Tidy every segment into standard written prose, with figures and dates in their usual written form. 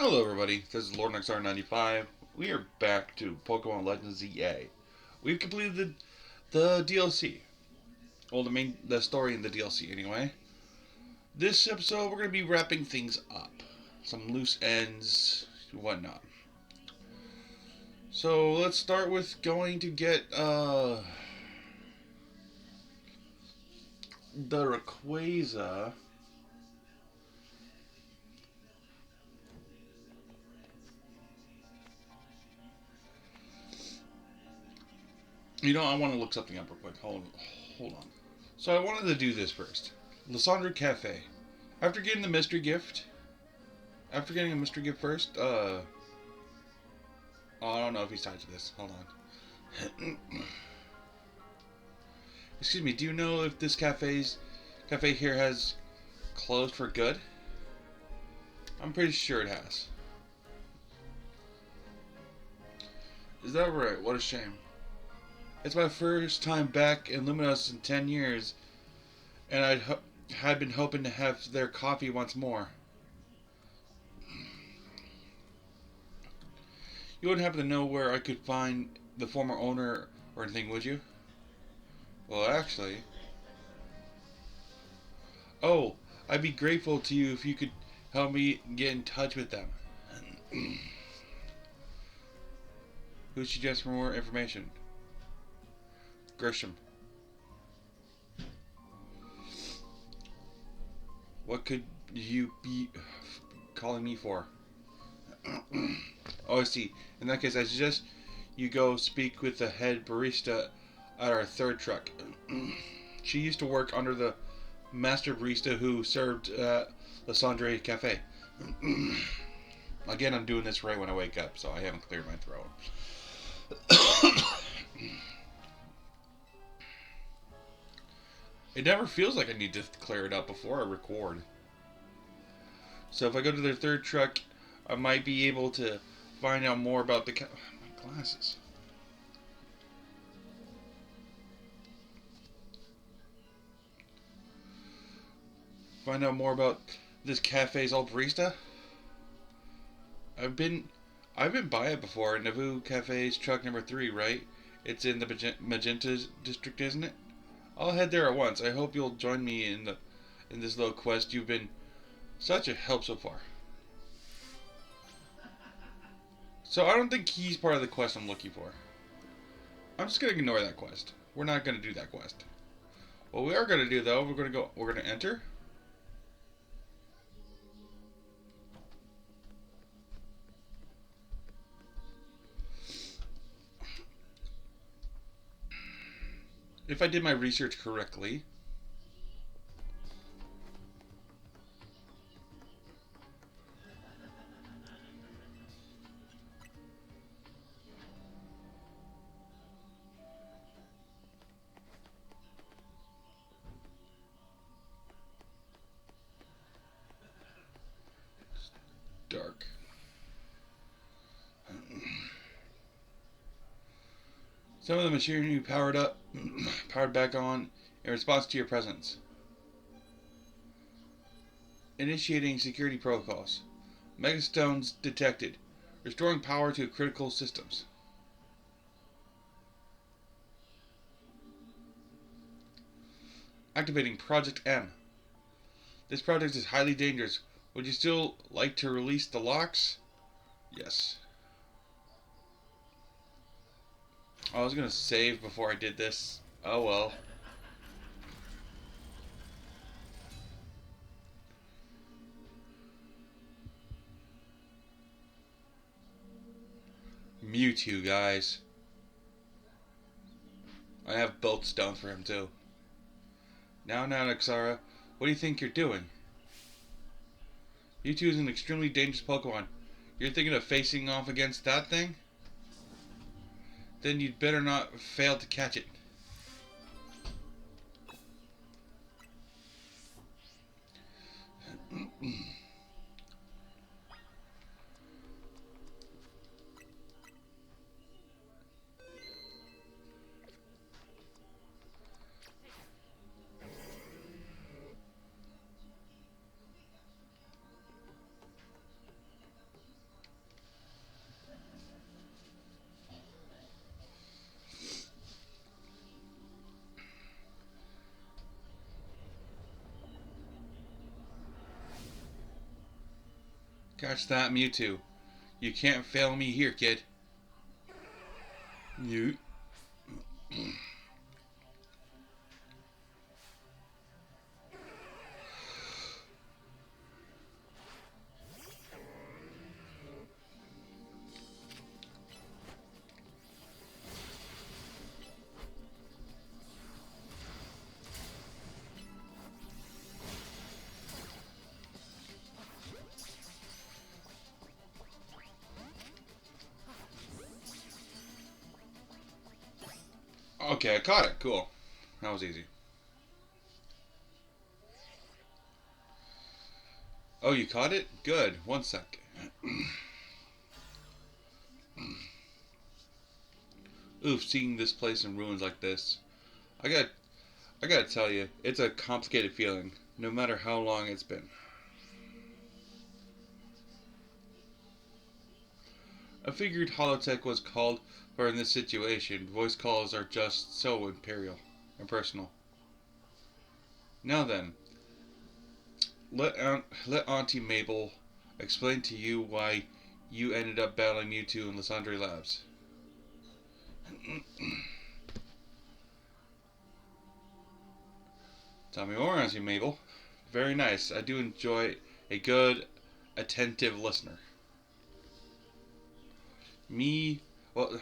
Hello everybody, this is Lord XR95. We are back to Pokemon Legends ZA. We've completed the DLC. Well, the story in the DLC anyway. This episode we're going to be wrapping things up. Some loose ends, whatnot. So let's start with going to get the Rayquaza. I want to look something up real quick. Hold on. So I wanted to do this first. Lysandre Cafe. After getting the mystery gift, after getting a mystery gift first, oh, I don't know if he's tied to this. Hold on. Excuse me, do you know if this cafe here has closed for good? I'm pretty sure it has. Is that right? What a shame. It's my first time back in Luminous in 10 years, and had been hoping to have their coffee once more. You wouldn't happen to know where I could find the former owner or anything, would you? Well, actually... Oh, I'd be grateful to you if you could help me get in touch with them. Who suggests for more information? Grisham. What could you be calling me for? Oh, I see. In that case, I suggest you go speak with the head barista at our third truck. She used to work under the master barista who served at Lysandre Cafe. Again, I'm doing this right when I wake up, so I haven't cleared my throat. It never feels like I need to clear it up before I record. So if I go to their third truck, I might be able to find out more about the my glasses. Find out more about this cafe's old barista. I've been by it before. Nauvoo Cafe's truck number 3, right? It's in the Magenta district, isn't it? I'll head there at once. I hope you'll join me in this little quest. You've been such a help so far. So I don't think he's part of the quest I'm looking for. I'm just gonna ignore that quest. We're not gonna do that quest. What we are gonna do though, we're gonna enter. If I did my research correctly. Dark. Some of the machinery powered up, powered back on in response to your presence. Initiating security protocols. Megastones detected. Restoring power to critical systems. Activating Project M. This project is highly dangerous. Would you still like to release the locks? Yes. I was gonna save before I did this. Oh well. Mewtwo, guys. I have both stones for him too. Now, Naxara, what do you think you're doing? Mewtwo is an extremely dangerous Pokemon. You're thinking of facing off against that thing? Then you'd better not fail to catch it. Catch that, Mewtwo. You can't fail me here, kid. You. Okay, I caught it. Cool. That was easy. Oh, you caught it? Good. 1 sec. Oof, seeing this place in ruins like this. I got I gotta tell you, it's a complicated feeling, no matter how long it's been. I figured holotech was called for in this situation. Voice calls are just so impersonal. Now then, let Auntie Mabel explain to you why you ended up battling Mewtwo in Lysandre Labs. Tell me more, Auntie Mabel. Very nice. I do enjoy a good, attentive listener. Me, well,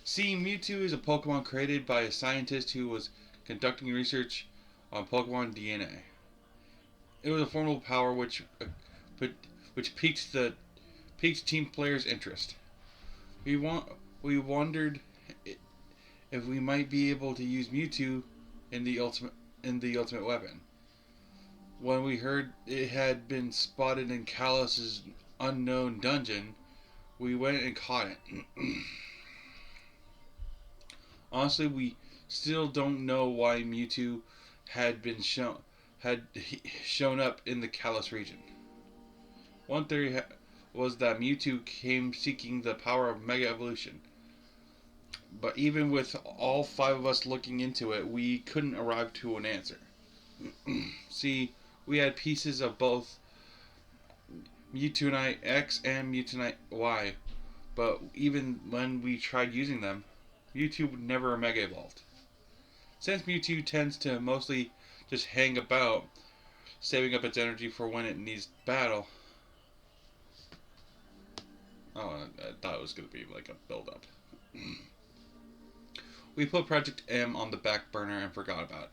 see, Mewtwo is a Pokemon created by a scientist who was conducting research on Pokemon DNA. It was a formidable power which piqued team players' interest. We want we wondered if we might be able to use Mewtwo in the ultimate weapon. When we heard it had been spotted in Kalos's unknown dungeon, we went and caught it. Honestly, we still don't know why Mewtwo had been shown up in the Kalos region. One theory was that Mewtwo came seeking the power of Mega Evolution, but even with all five of us looking into it, we couldn't arrive to an answer. See, we had pieces of both Mewtwo X and Mewtwo Y, but even when we tried using them, Mewtwo never Mega Evolved. Since Mewtwo tends to mostly just hang about, saving up its energy for when it needs battle. Oh, I thought it was going to be like a build-up. We put Project M on the back burner and forgot about it.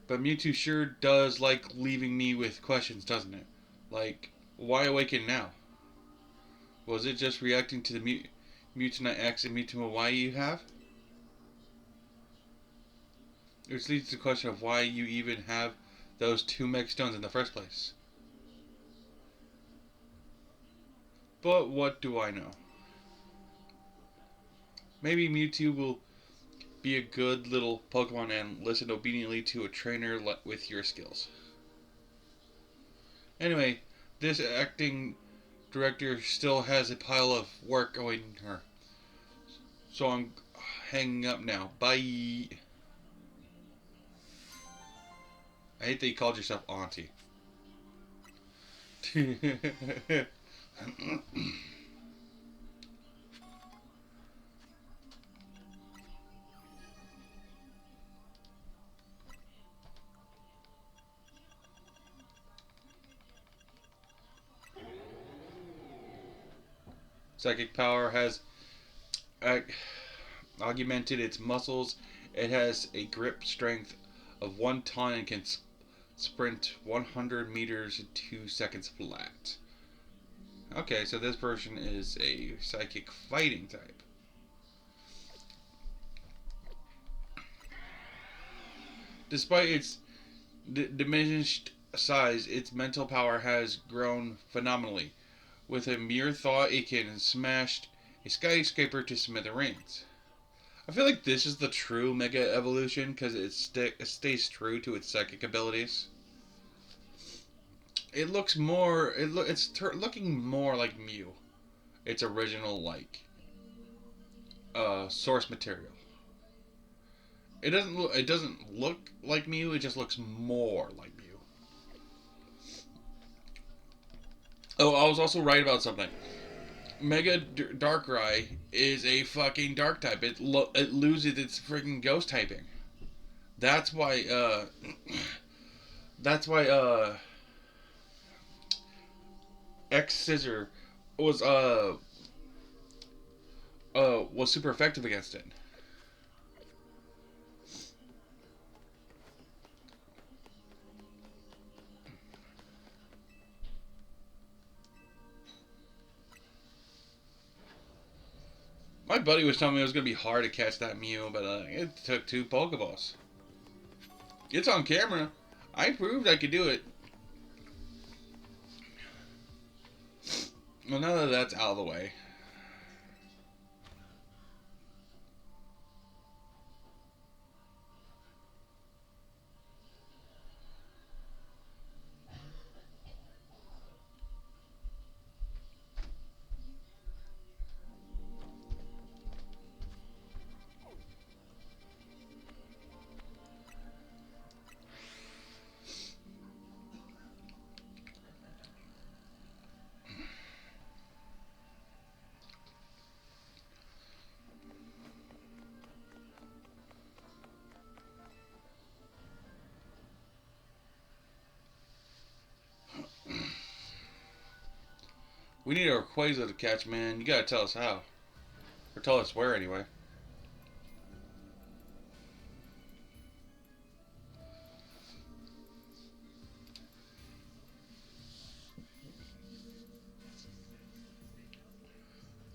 But Mewtwo sure does like leaving me with questions, doesn't it? Like, why awaken now? Was it just reacting to the Mewtwo X and Mewtwo Y you have? Which leads to the question of why you even have those two Mega Stones in the first place. But what do I know? Maybe Mewtwo will be a good little Pokemon and listen obediently to a trainer with your skills. Anyway, this acting director still has a pile of work awaiting her. So I'm hanging up now. Bye. I hate that you called yourself Auntie. Psychic power has augmented its muscles. It has a grip strength of 1 ton and can sprint 100 meters in 2 seconds flat. Okay, so this version is a psychic fighting type. Despite its diminished size, its mental power has grown phenomenally. With a mere thought, it can smash a skyscraper to smithereens. I feel like this is the true Mega Evolution because it stays true to its psychic abilities. It looks more. It's looking more like Mew, its original source material. It doesn't look like Mew. It just looks more like Mew. Oh, I was also right about something. Mega Darkrai is a fucking dark type. It loses its freaking ghost typing. That's why. That's why. X Scissor was was super effective against it. My buddy was telling me it was gonna be hard to catch that Mew, but it took two Pokeballs. It's on camera. I proved I could do it. Well, now that that's out of the way, we need a Rayquaza to catch, man. You gotta tell us how, or tell us where, anyway.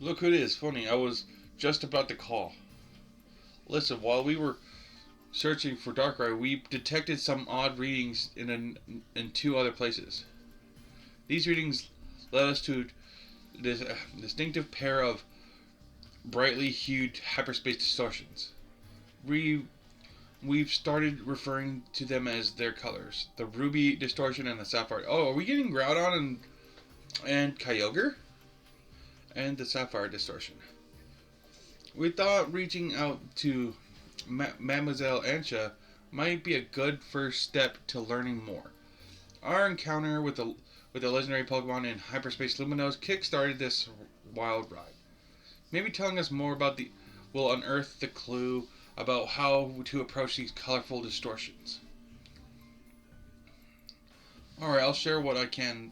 Look who it is. Funny, I was just about to call. Listen, while we were searching for Darkrai, we detected some odd readings in two other places. These readings led us to this distinctive pair of brightly hued hyperspace distortions. We we've started referring to them as their colors: the ruby distortion and the sapphire. Oh, are we getting Groudon and Kyogre? And the sapphire distortion. We thought reaching out to Mademoiselle Ansha might be a good first step to learning more. Our encounter with the legendary Pokemon in Hyperspace Luminos kick-started this wild ride. Maybe telling us more about the will unearth the clue about how to approach these colorful distortions. Alright, I'll share what I can.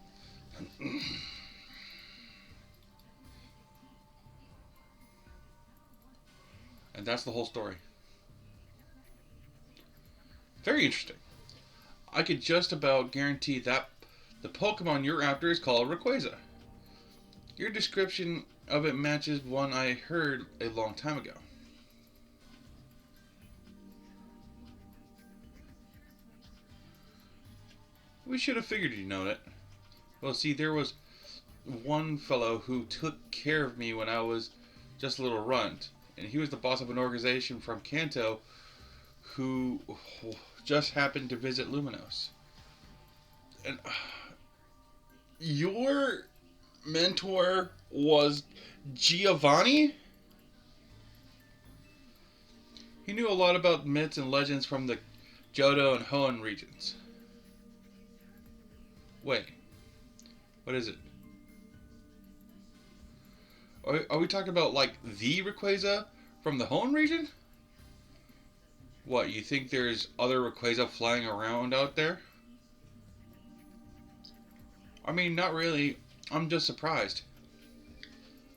And that's the whole story. Very interesting. I could just about guarantee that the Pokemon you're after is called Rayquaza. Your description of it matches one I heard a long time ago. We should have figured you'd know it. Well, see, there was one fellow who took care of me when I was just a little runt, and he was the boss of an organization from Kanto who just happened to visit Luminos. And your mentor was Giovanni? He knew a lot about myths and legends from the Johto and Hoenn regions. Wait, what is it? Are we talking about like the Rayquaza from the Hoenn region? What, you think there's other Rayquaza flying around out there? I mean, not really. I'm just surprised.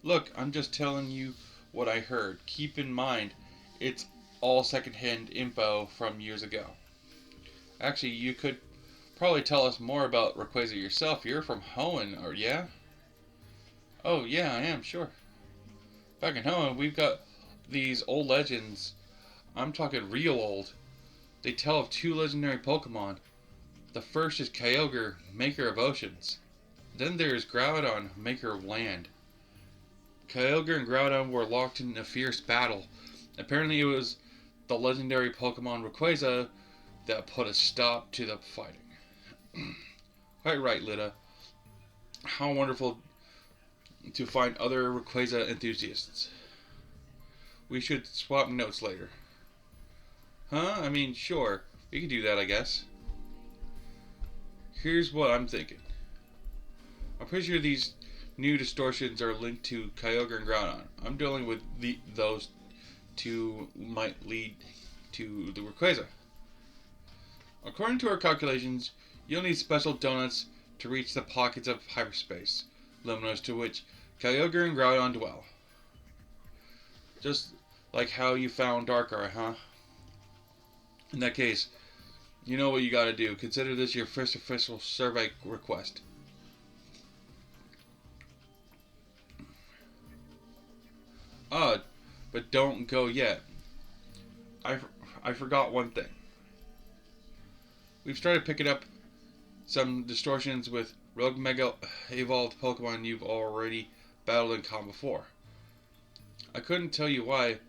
Look, I'm just telling you what I heard. Keep in mind, it's all secondhand info from years ago. Actually, you could probably tell us more about Rayquaza yourself. You're from Hoenn, or yeah? Oh, yeah, I am, sure. Back in Hoenn, we've got these old legends. I'm talking real old. They tell of two legendary Pokemon. The first is Kyogre, maker of oceans. Then there's Groudon, maker of land. Kyogre and Groudon were locked in a fierce battle. Apparently it was the legendary Pokemon Rayquaza that put a stop to the fighting. Quite right, Lita. How wonderful to find other Rayquaza enthusiasts. We should swap notes later. Huh? I mean, sure. We could do that, I guess. Here's what I'm thinking. I'm pretty sure these new distortions are linked to Kyogre and Groudon. I'm dealing with those two might lead to the Rayquaza. According to our calculations, you'll need special donuts to reach the pockets of hyperspace, liminals to which Kyogre and Groudon dwell. Just like how you found Darkrai, huh? In that case, you know what you gotta do. Consider this your first official survey request. But don't go yet. I forgot one thing. We've started picking up some distortions with rogue mega evolved Pokemon you've already battled and caught before. I couldn't tell you why.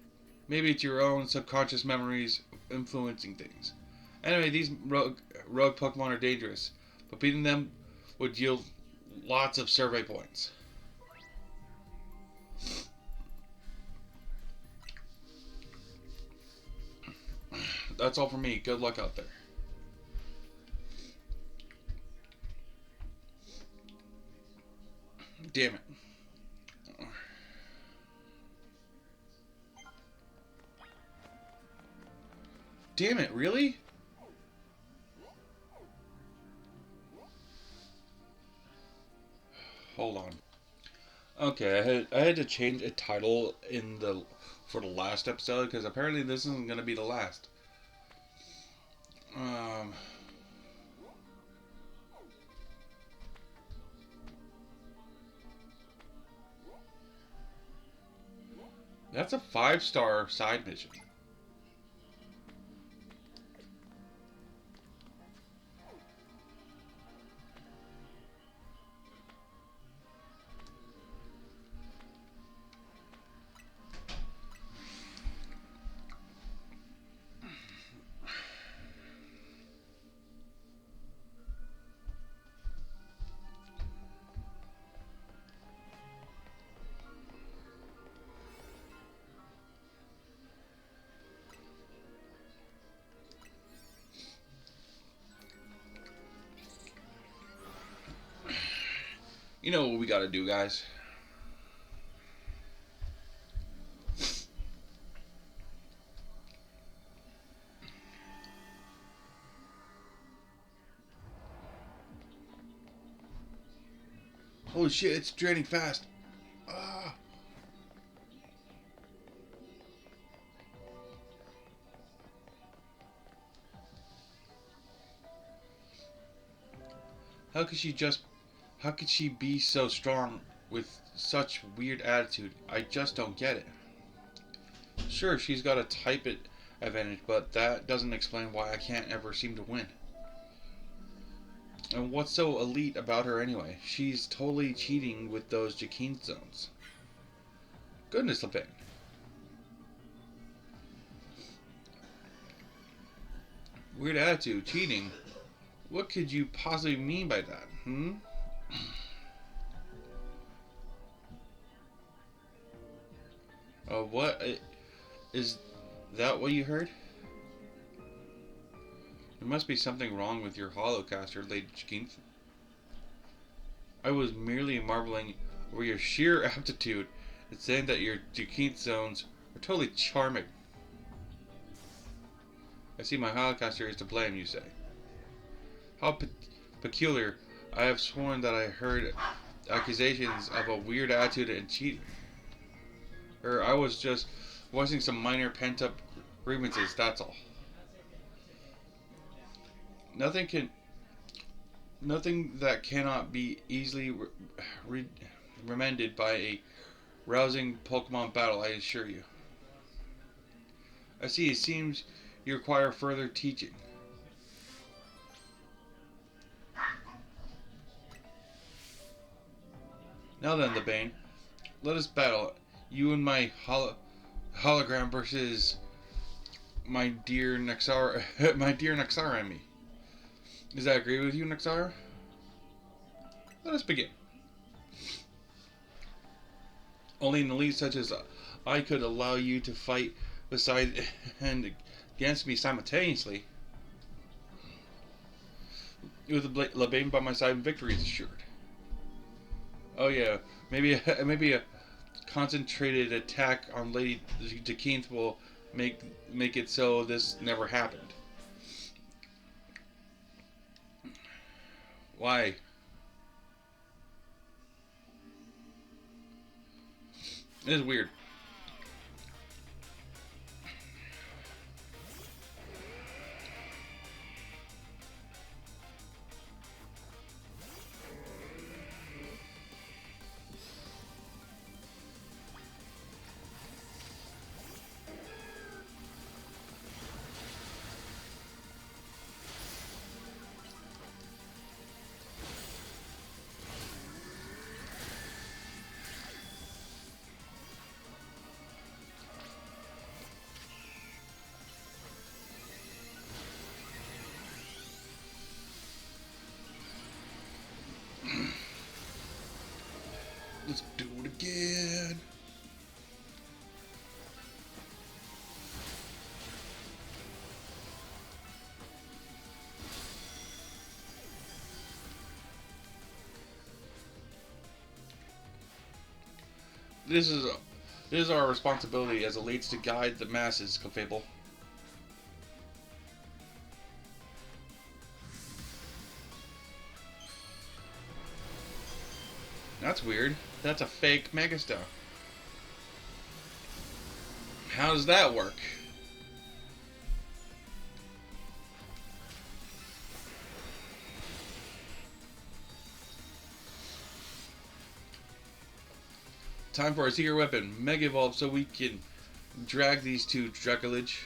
Maybe it's your own subconscious memories influencing things. Anyway, these rogue Pokemon are dangerous, but beating them would yield lots of survey points. That's all for me. Good luck out there. Damn it. Damn it, really? Hold on. Okay, I had to change a title for the last episode because apparently this isn't gonna be the last. Um, that's a 5-star side mission. You know what we gotta do, guys. Holy shit, it's draining fast. Ah. How could she just... How could she be so strong with such weird attitude? I just don't get it. Sure, she's got a type advantage, but that doesn't explain why I can't ever seem to win. And what's so elite about her anyway? She's totally cheating with those Jakeen zones. Goodness, Levin. Weird attitude, cheating. What could you possibly mean by that, What? Is that what you heard? There must be something wrong with your holocaster, Lady Jakeen. I was merely marveling over your sheer aptitude and saying that your Jakeen zones are totally charming. I see my holocaster is to blame, you say. How peculiar. I have sworn that I heard accusations of a weird attitude and cheating. Or I was just voicing some minor pent-up grievances, that's all. Nothing that cannot be easily remended by a rousing Pokemon battle, I assure you. I see, it seems you require further teaching. Now then, Lebane, let us battle. You and my hologram versus my dear Nexara, my dear Nexara and me. Does that agree with you, Nexara? Let us begin. Only an elite such as I could allow you to fight beside and against me simultaneously. With Lebane by my side, victory is assured. Oh yeah, maybe maybe a concentrated attack on Lady Jaquinth will make make it so this never happened. Why? It is weird. Let's do it again. This is this is our responsibility as elites to guide the masses, Fable. That's weird. That's a fake Megastar. How does that work? Time for our secret weapon, Mega Evolve, so we can drag these two Dracolage.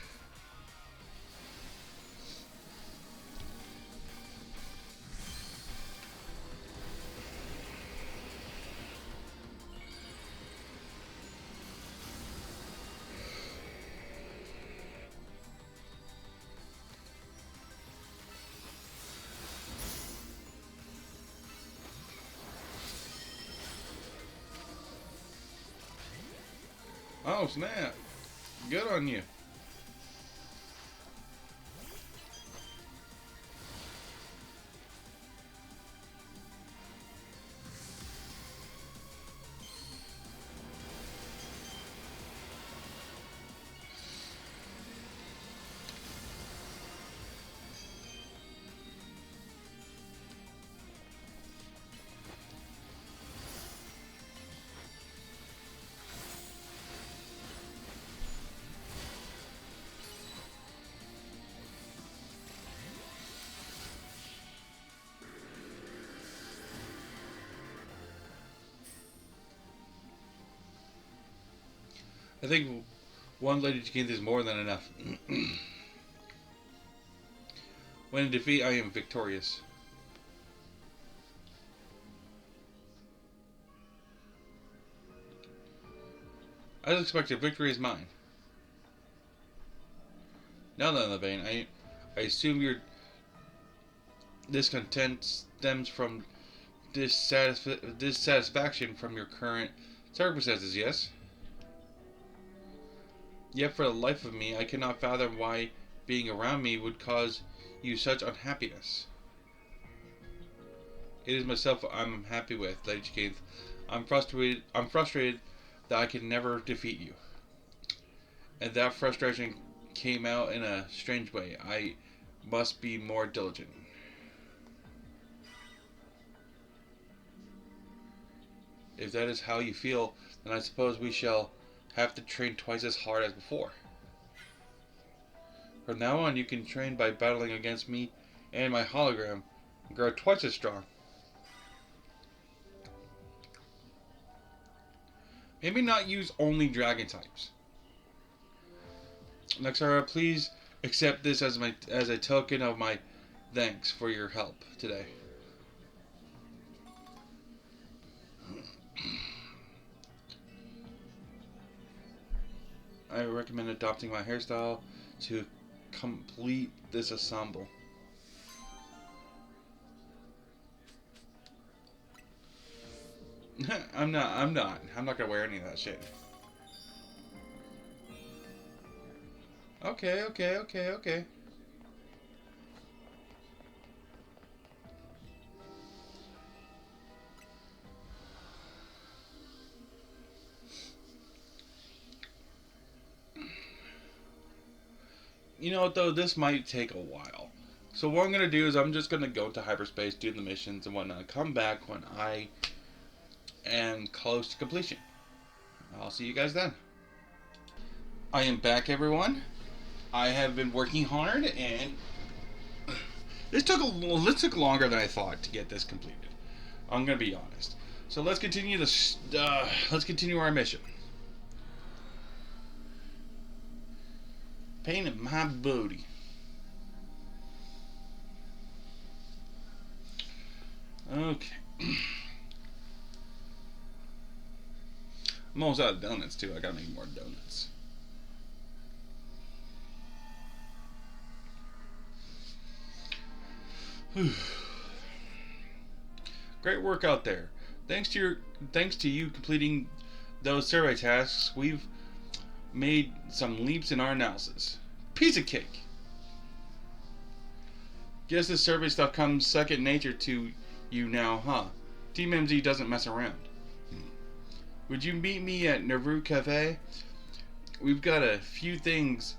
Oh snap! Good on you. I think one Lady Jaquinth is more than enough. When in defeat, I am victorious. As expected, victory is mine. Now then, Levain, I assume your discontent stems from dissatisfaction from your current circumstances, yes? Yet for the life of me, I cannot fathom why being around me would cause you such unhappiness. It is myself I'm unhappy with, Lady Jaquinth. I'm frustrated that I can never defeat you. And that frustration came out in a strange way. I must be more diligent. If that is how you feel, then I suppose we shall have to train twice as hard as before. From now on, you can train by battling against me and my hologram and grow twice as strong. Maybe not use only dragon types. Nexara, please accept this as a token of my thanks for your help today. I recommend adopting my hairstyle to complete this ensemble. I'm not gonna wear any of that shit. Okay. You know what though? This might take a while. So what I'm gonna do is I'm just gonna go to hyperspace, do the missions and whatnot. Come back when I am close to completion. I'll see you guys then. I am back, everyone. I have been working hard, and this took longer than I thought to get this completed. I'm gonna be honest. So let's continue this. Let's continue our mission. Pain in my booty. Okay. I'm almost out of donuts too. I gotta make more donuts. Great work out there. Thanks to you completing those survey tasks, we've made some leaps in our analysis. Piece of cake. Guess this survey stuff comes second nature to you now, huh? Team MZ doesn't mess around. Would you meet me at Nauru Cafe? We've got a few things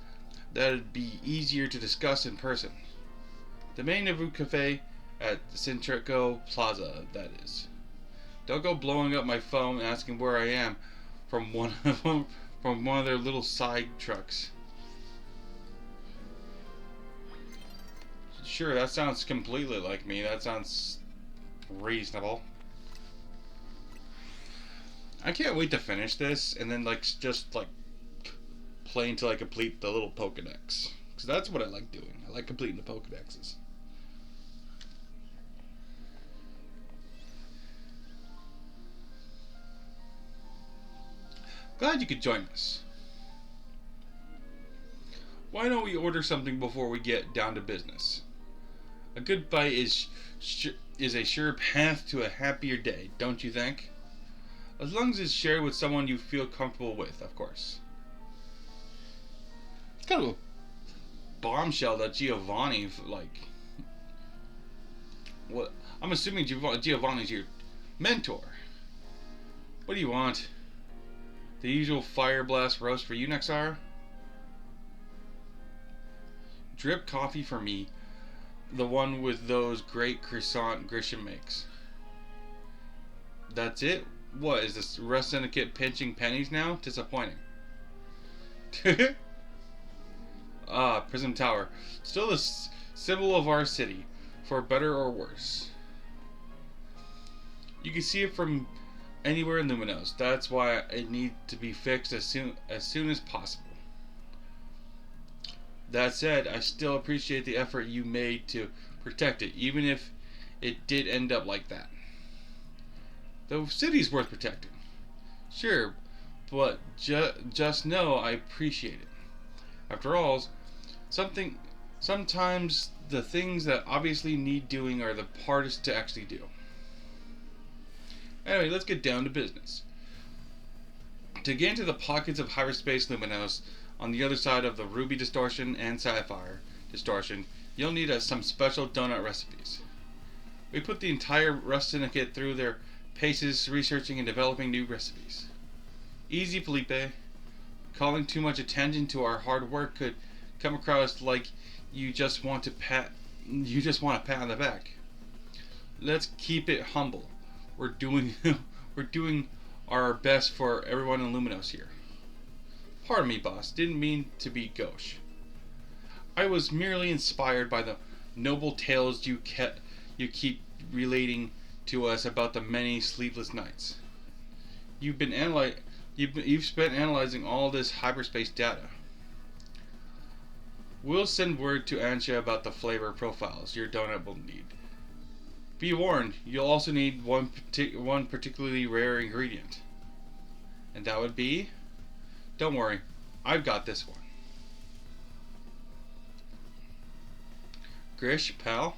that'd be easier to discuss in person. The main Nauru Cafe at Centrico Plaza, that is. Don't go blowing up my phone asking where I am from one of them, from one of their little side trucks. Sure, that sounds completely like me. That sounds reasonable. I can't wait to finish this and then just play until I complete the little Pokedex. Because that's what I like doing. I like completing the Pokedexes. Glad you could join us. Why don't we order something before we get down to business? A good bite is a sure path to a happier day, don't you think? As long as it's shared with someone you feel comfortable with, of course. It's kind of a bombshell that Giovanni, what? I'm assuming Giovanni's your mentor. What do you want? The usual fire blast roast for you, Nexar? Drip coffee for me. The one with those great croissant Grisham makes. That's it? What, is this Rust Syndicate pinching pennies now? Disappointing. Prism Tower. Still the symbol of our city, for better or worse. You can see it from anywhere in Luminos. That's why it needs to be fixed as soon as possible. That said, I still appreciate the effort you made to protect it, even if it did end up like that. The city's worth protecting. Sure, but just know I appreciate it. After all, sometimes the things that obviously need doing are the hardest to actually do. Anyway, let's get down to business. To get into the pockets of hyperspace Luminos on the other side of the Ruby distortion and Sapphire distortion, you'll need some special donut recipes. We put the entire Rust Syndicate through their paces researching and developing new recipes. Easy, Felipe. Calling too much attention to our hard work could come across like you just want a pat on the back. Let's keep it humble. We're doing our best for everyone in Luminos here. Pardon me, boss. Didn't mean to be gauche. I was merely inspired by the noble tales you keep relating to us about the many sleepless nights. You've spent analyzing all this hyperspace data. We'll send word to Ansha about the flavor profiles your donut will need. Be warned, you'll also need one particularly rare ingredient. And that would be? Don't worry, I've got this one. Grish, pal?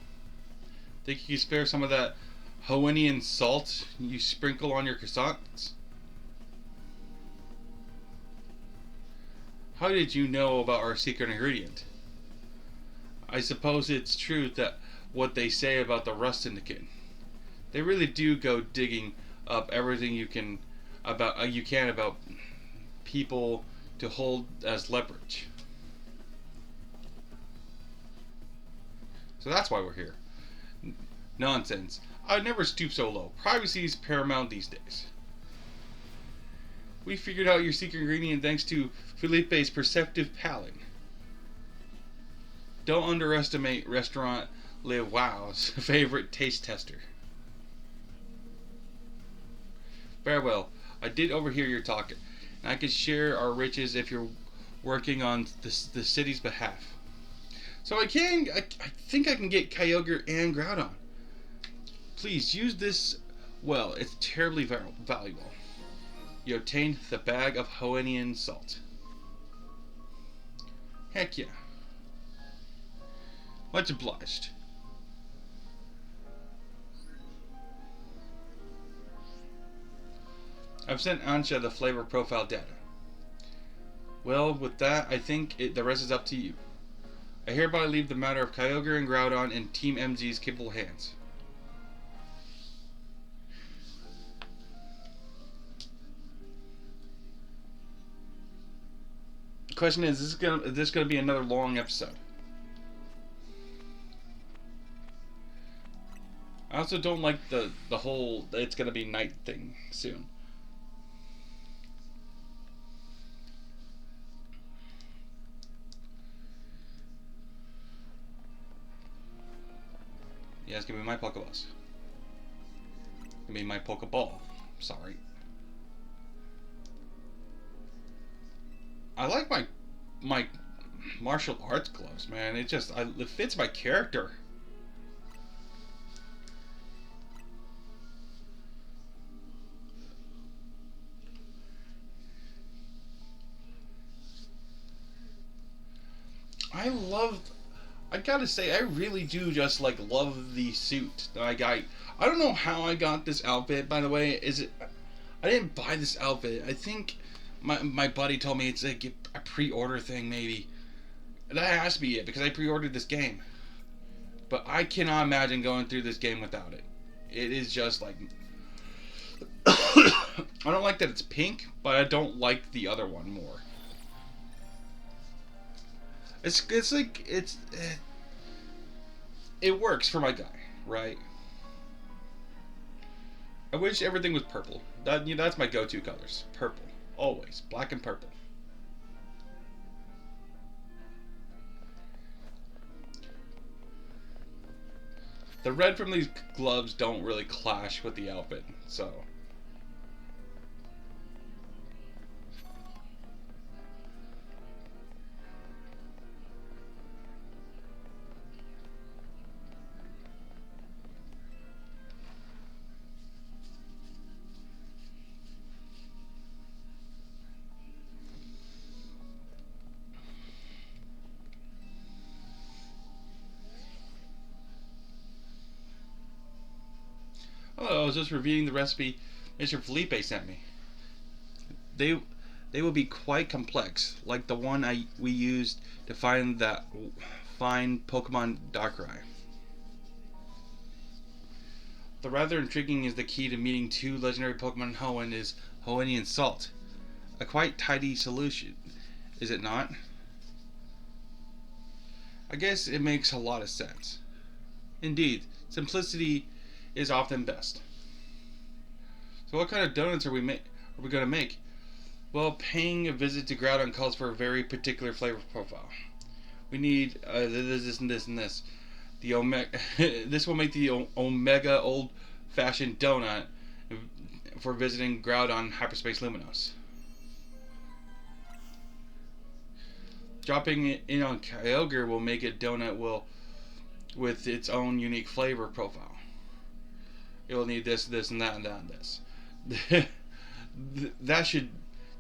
Think you can spare some of that Hawaiian salt you sprinkle on your croissants? How did you know about our secret ingredient? I suppose it's true that what they say about the Rust Syndicate. They really do go digging up everything you can about people to hold as leverage. So that's why we're here. Nonsense. I'd never stoop so low. Privacy is paramount these days. We figured out your secret ingredient thanks to Felipe's perceptive palate. Don't underestimate Restaurant Le Wow's favorite taste tester. Farewell. I did overhear your talk, and I can share our riches if you're working on the city's behalf. So I think I can get Kyogre and Groudon. Please use this well. It's terribly valuable. You obtained the bag of Hoennian salt. Heck yeah. Much obliged. I've sent Ansha the flavor profile data. Well, with that, I think the rest is up to you. I hereby leave the matter of Kyogre and Groudon in Team MZ's capable hands. The question is this gonna be another long episode? I also don't like the whole it's gonna be night thing soon. Yeah, it's gonna be my Pokeballs. It's gonna be my Pokeball. Sorry. I like my martial arts gloves, man. It fits my character. I gotta say, I really do just love the suit. I don't know how I got this outfit, by the way. I didn't buy this outfit. I think my buddy told me it's like a pre-order thing, maybe. That has to be it, because I pre-ordered this game. But I cannot imagine going through this game without it. It is just like... I don't like that it's pink, but I don't like the other one more. It works for my guy, right? I wish everything was purple. That's my go-to colors. Purple. Always. Black and purple. The red from these gloves don't really clash with the outfit, so... Hello, I was just reviewing the recipe Mr. Felipe sent me. They will be quite complex, like the one we used to find Pokemon Darkrai. The rather intriguing is the key to meeting two legendary Pokemon in Hoenn is Hoennian Salt. A quite tidy solution, is it not? I guess it makes a lot of sense. Indeed, simplicity is often best. So what kind of donuts are we going to make? Well, paying a visit to Groudon calls for a very particular flavor profile. We need this and this and this. The Omega. This will make the Omega old-fashioned donut for visiting Groudon Hyperspace Luminos. Dropping it in on Kyogre will make a donut with its own unique flavor profile. It will need this, this, and that, and that, and this. That should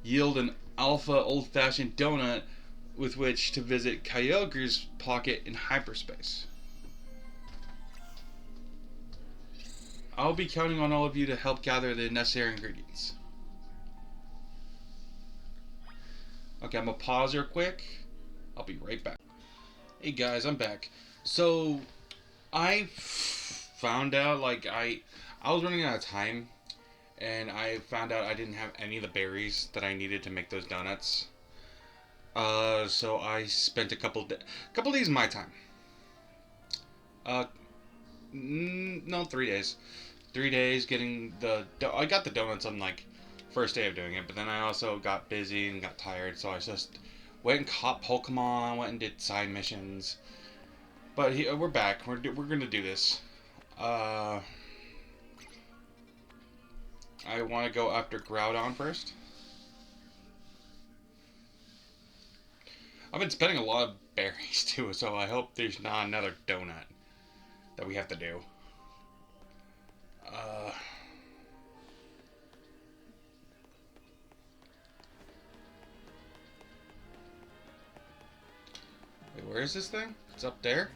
yield an alpha old-fashioned donut with which to visit Kyogre's pocket in hyperspace. I'll be counting on all of you to help gather the necessary ingredients. Okay, I'm gonna pause real quick. I'll be right back. Hey guys, I'm back. So, I found out I was running out of time, and I found out I didn't have any of the berries that I needed to make those donuts. So I spent a couple days of my time Uh, no, 3 days. 3 days getting the. I got the donuts on like first day of doing it, but then I also got busy and got tired, so I just went and caught Pokemon, went and did side missions. But we're back. We're gonna do this. Uh, I want to go after Groudon first. I've been spending a lot of berries too, so I hope there's not another donut that we have to do. Uh, Wait, where is this thing? It's up there?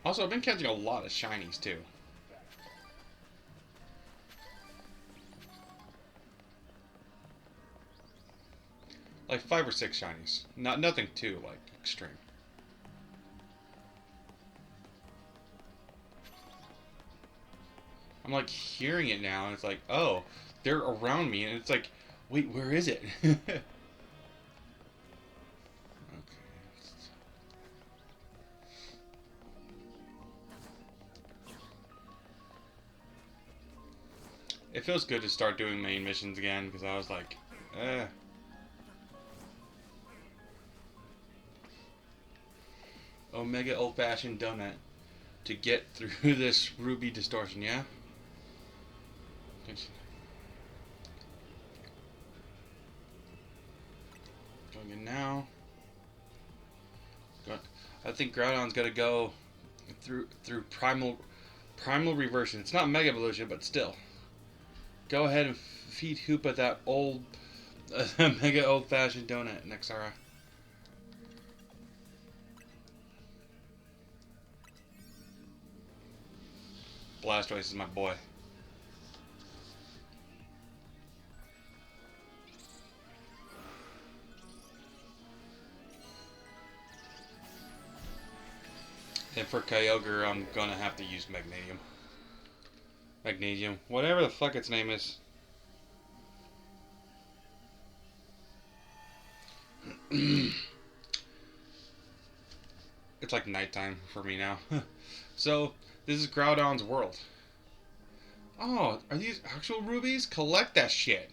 Also, I've been catching a lot of shinies too. Like 5 or 6 shinies. Nothing too like extreme. I'm like hearing it now, and it's like, oh, they're around me, and it's like, wait, where is it? Okay. It feels good to start doing main missions again because I was like, eh. Omega old-fashioned donut to get through this ruby distortion, yeah? Going in now. I think Groudon's gonna go through primal reversion. It's not Mega Evolution, but still. Go ahead and feed Hoopa that old mega old-fashioned donut, Nexara. Blastoise is my boy. And for Kyogre, I'm gonna have to use Magnesium. Magnesium. Whatever the fuck its name is. It's like nighttime for me now. So, this is Groudon's world. Oh, are these actual rubies? Collect that shit.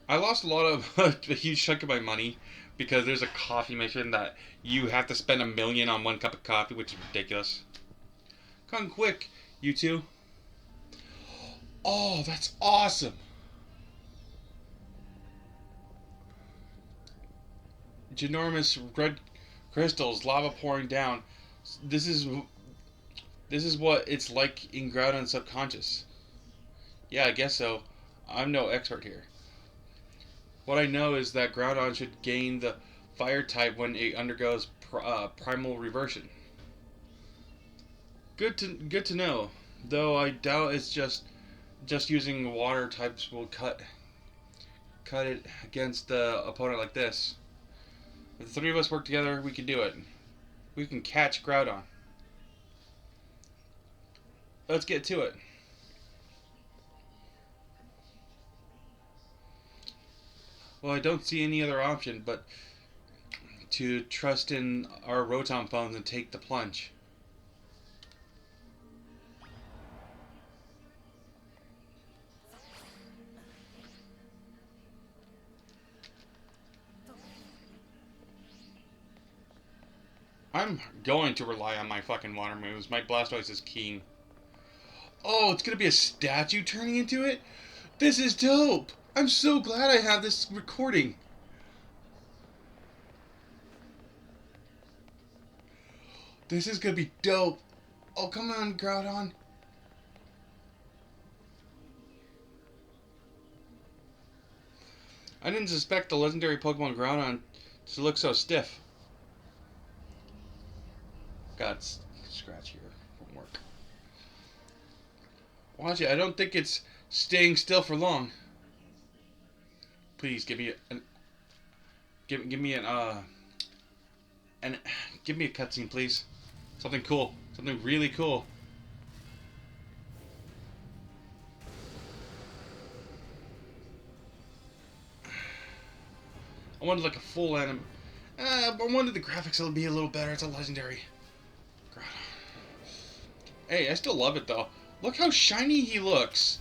I lost a lot of a huge chunk of my money because there's a coffee mission that you have to spend 1 million on 1 cup of coffee, which is ridiculous. Come quick, you two. Oh, that's awesome. Ginormous red crystals, lava pouring down. This is this is what it's like in Groudon's subconscious. Yeah, I guess so. I'm no expert here. What I know is that Groudon should gain the fire type when it undergoes primal reversion. Good to know. Though I doubt it's just using water types will cut it against the opponent like this. If the 3 of us work together, we can do it. We can catch Groudon. Let's get to it. Well, I don't see any other option but to trust in our Rotom phones and take the plunge. I'm going to rely on my fucking water moves. My Blastoise is keen. Oh, it's gonna be a statue turning into it? This is dope! I'm so glad I have this recording. This is gonna be dope. Oh, come on, Groudon. I didn't suspect the legendary Pokemon Groudon to look so stiff. God, scratch here won't work. Watch it. I don't think it's staying still for long. Please give me give me give me a cutscene, please. Something cool. Something really cool. I wanted like a full anim. I wanted the graphics to be a little better. It's a legendary. Hey, I still love it though. Look how shiny he looks.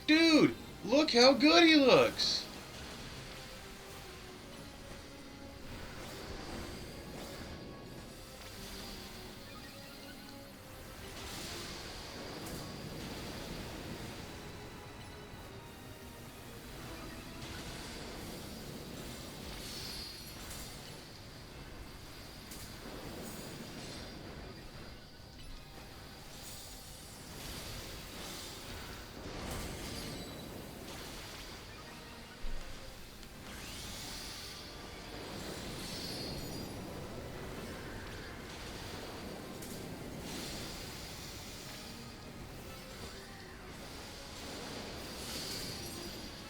Dude, look how good he looks.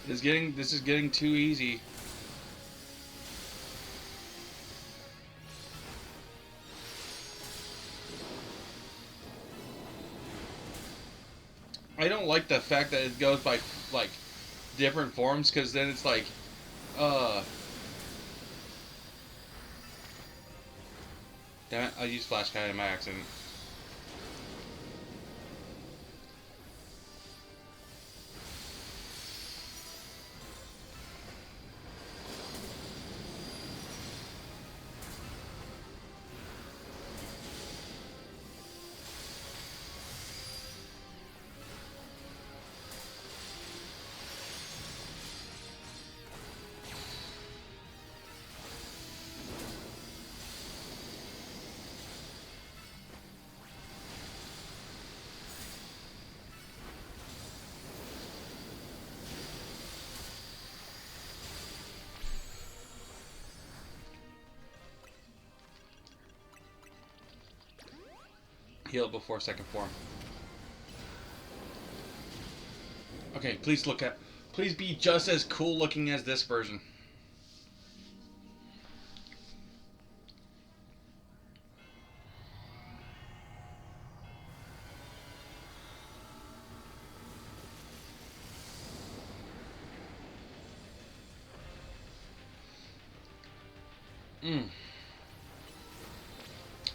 This is getting too easy. I don't like the fact that it goes by like different forms, because then it's like damn it, I used Flash Guy in my accident. Heal before second form. Okay, please be just as cool looking as this version.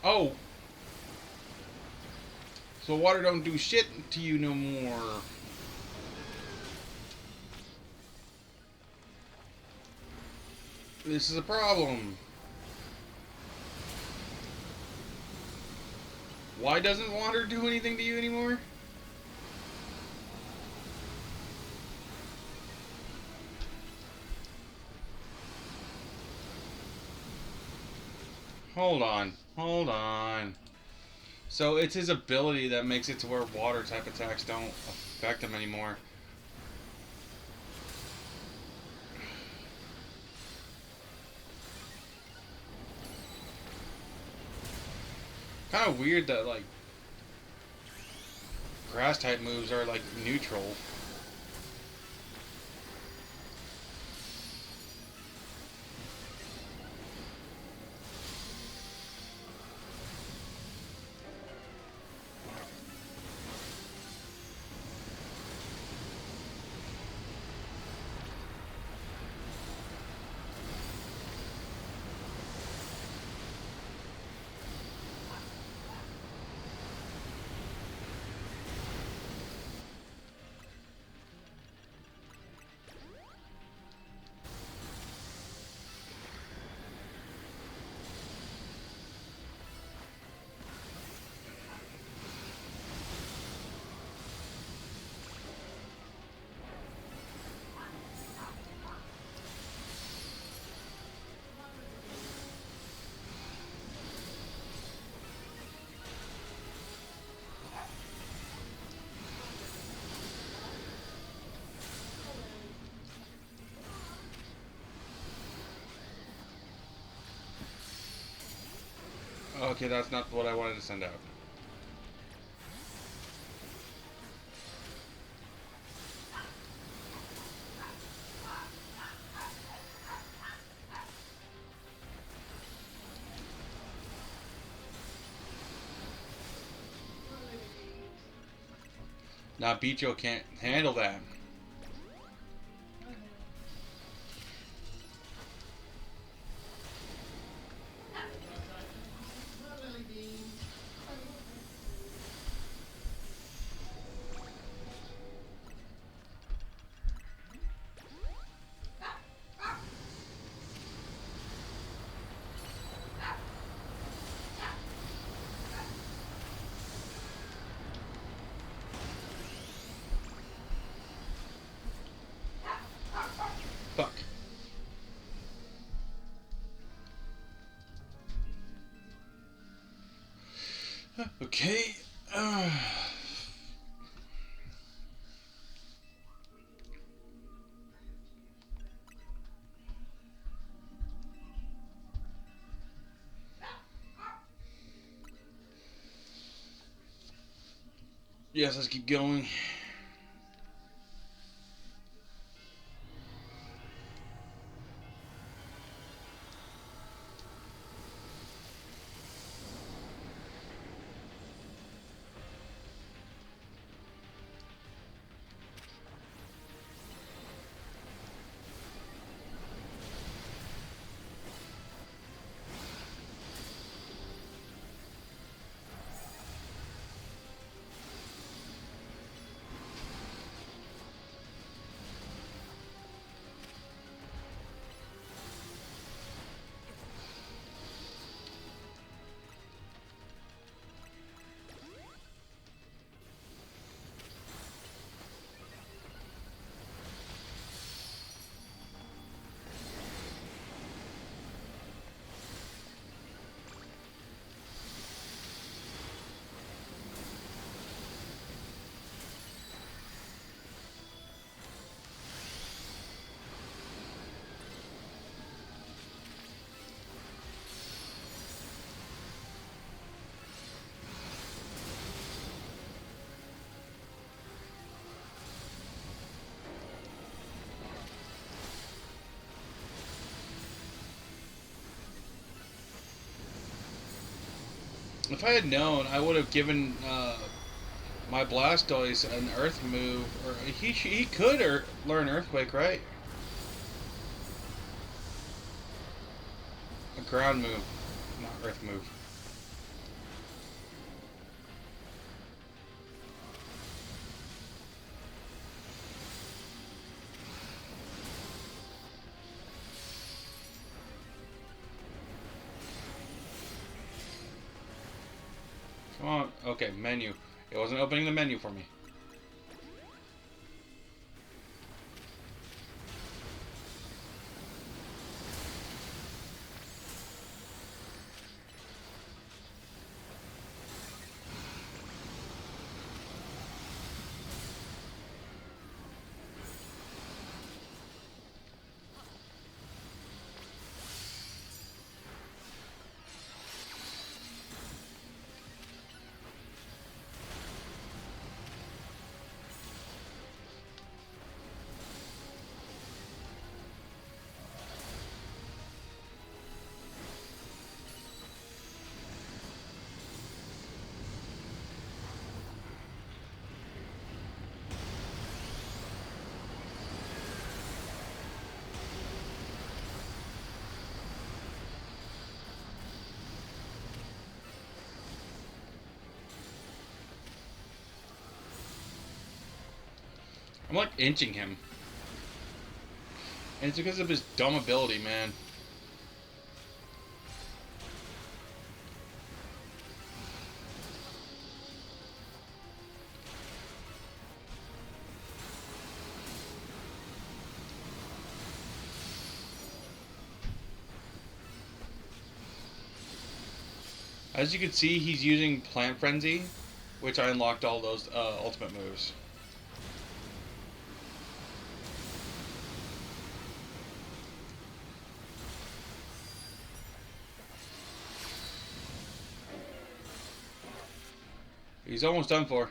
Oh, so water don't do shit to you no more. This is a problem. Why doesn't water do anything to you anymore? Hold on. Hold on. So it's his ability that makes it to where water type attacks don't affect him anymore. Kind of weird that like grass type moves are like neutral. Okay, that's not what I wanted to send out. Now Bicho can't handle that. Okay. Uh, yes, let's keep going. If I had known, I would have given my Blastoise an Earth move, or he could learn Earthquake, right? A Ground move, not Earth move. Come on. Okay, menu. It wasn't opening the menu for me. I'm like inching him. And it's because of his dumb ability, man. As you can see, he's using Plant Frenzy, which I unlocked all those ultimate moves. He's almost done for.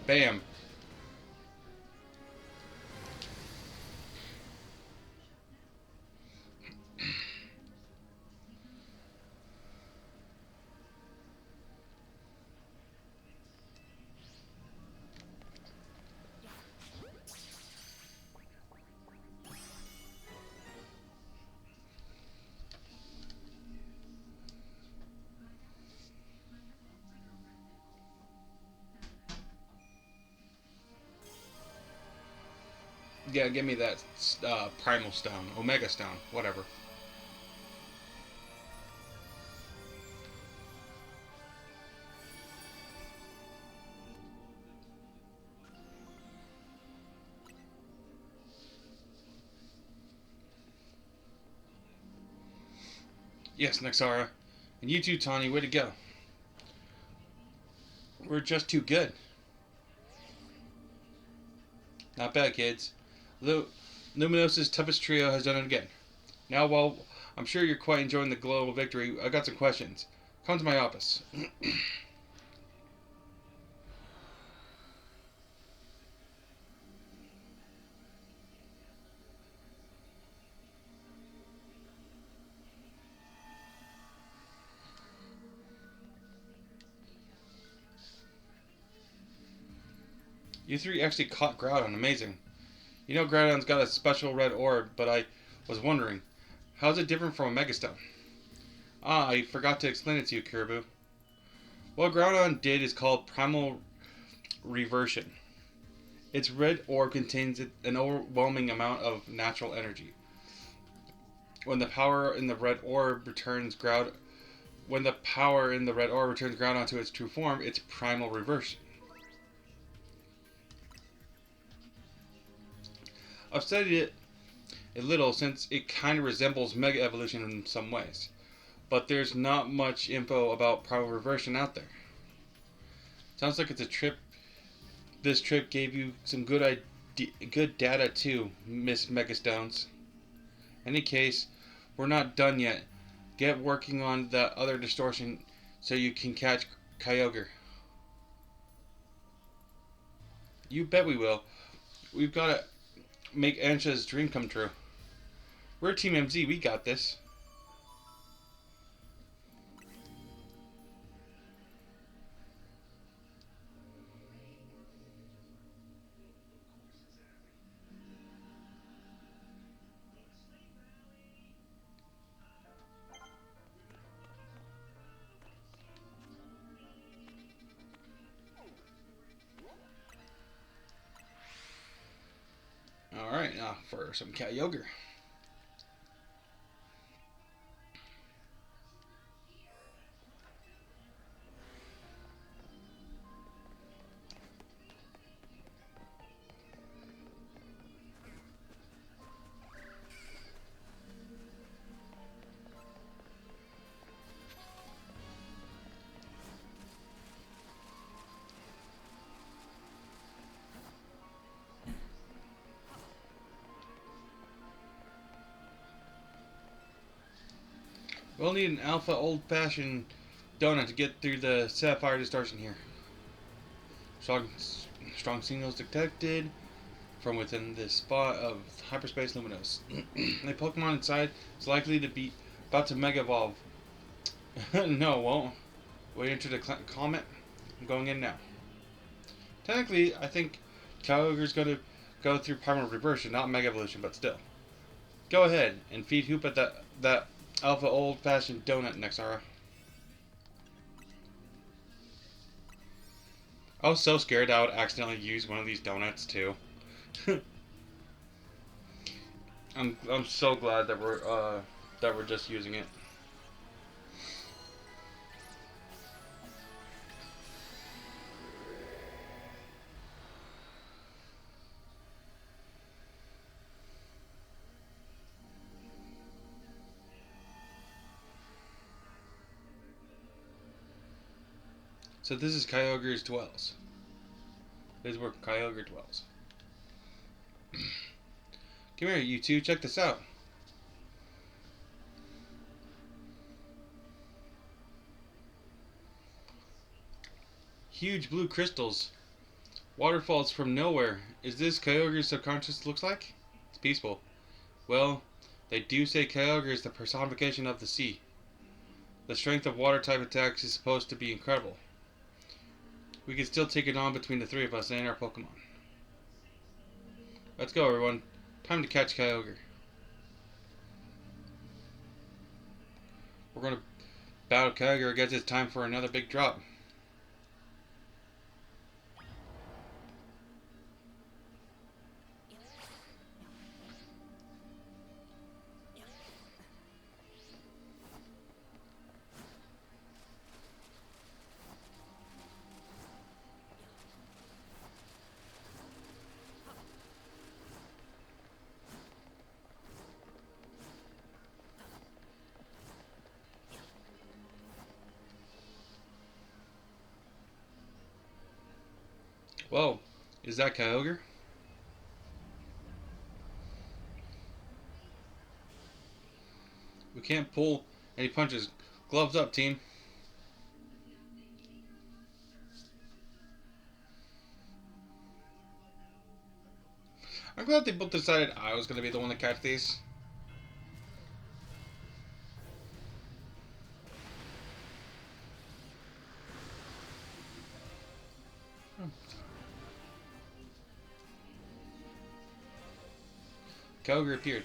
Bam. Yeah, give me that Primal Stone. Omega Stone. Whatever. Yes, Nexara. And you too, Tawny. Way to go. We're just too good. Not bad, kids. Luminosa's toughest trio has done it again. Now, while I'm sure you're quite enjoying the global victory, I got some questions. Come to my office. You three actually caught Groudon. Amazing. You know Groudon's got a special red orb, but I was wondering, how's it different from a Megastone? Ah, I forgot to explain it to you, Caribou. What Groudon did is called Primal Reversion. Its red orb contains an overwhelming amount of natural energy. When the power in the red orb returns Groudon to its true form, it's Primal Reversion. I've studied it a little since it kind of resembles Mega Evolution in some ways, but there's not much info about Primal Reversion out there. Sounds like it's a trip. This trip gave you some good data too, Miss Megastones. Any case, we're not done yet. Get working on that other distortion so you can catch Kyogre. You bet we will. We've got to make Ansha's dream come true. We're Team MZ, we got this. Alright, now for some Kyogre. We'll need an alpha old-fashioned donut to get through the sapphire distortion here. Strong signals detected from within the spot of hyperspace luminous. A Pokemon inside is likely to be about to mega evolve. No, won't. Wait until the comet. I'm going in now. Technically, I think Kyogre's going to go through Primal Reversion, not Mega Evolution, but still. Go ahead and feed Hoopa that alpha old-fashioned donut, Nexara. I was so scared I would accidentally use one of these donuts too. I'm so glad that we're just using it. So this is Kyogre's dwells. This is where Kyogre dwells. Come here, you two. Check this out. Huge blue crystals. Waterfalls from nowhere. Is this Kyogre's subconscious looks like? It's peaceful. Well, they do say Kyogre is the personification of the sea. The strength of water-type attacks is supposed to be incredible. We can still take it on between the three of us and our Pokemon. Let's go, everyone. Time to catch Kyogre. We're going to battle Kyogre. I guess it's time for another big drop. Whoa, is that Kyogre? We can't pull any punches. Gloves up, team. I'm glad they both decided I was going to be the one to catch these. Kyogre appeared.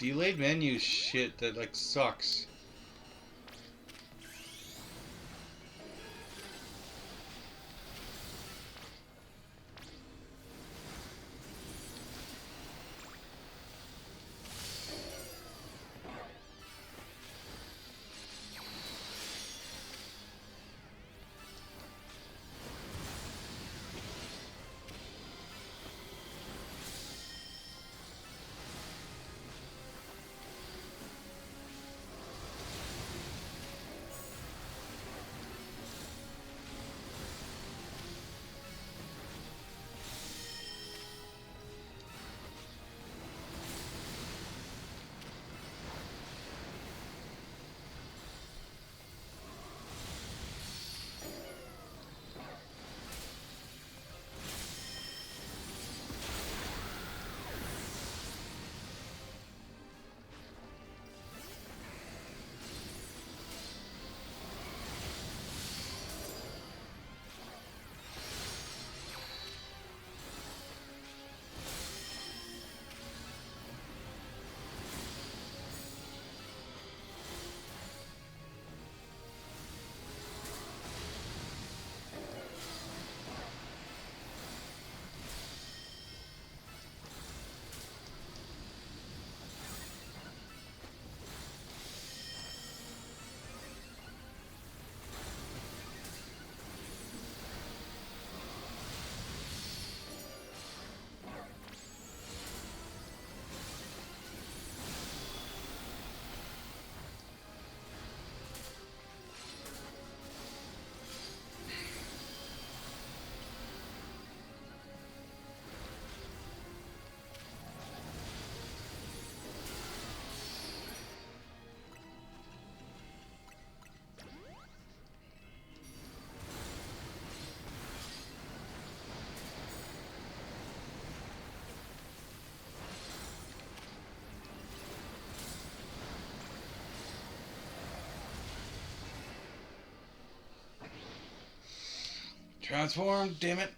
Delayed menu shit that like sucks. Transform, damn it.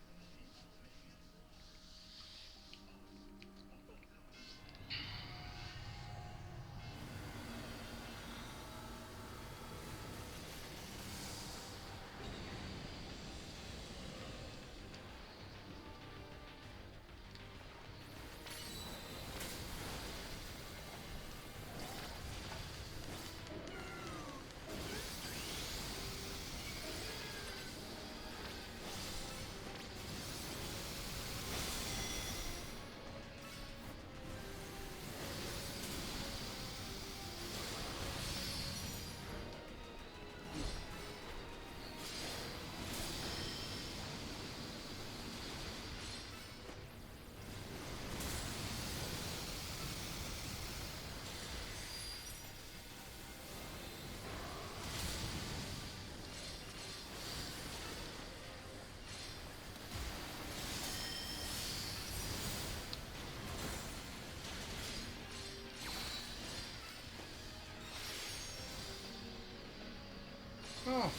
Oh.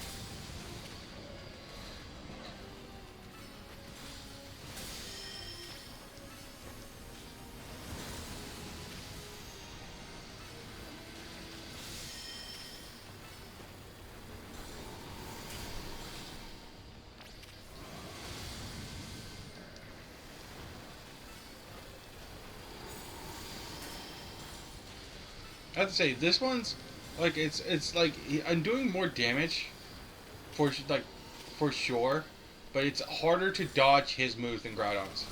I have to say, this one's like it's like I'm doing more damage for like for sure, but it's harder to dodge his moves than Groudon's.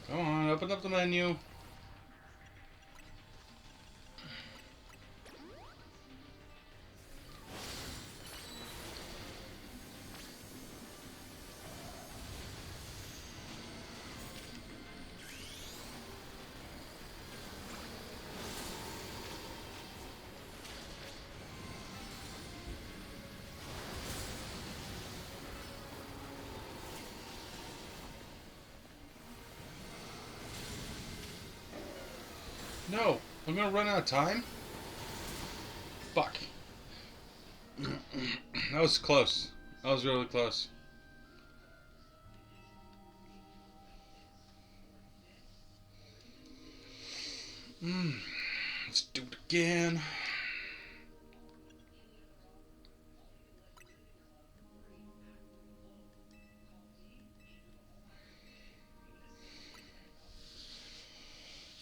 Come on, open up the menu. No, I'm gonna run out of time. Fuck. That was close. That was really close. Let's do it again.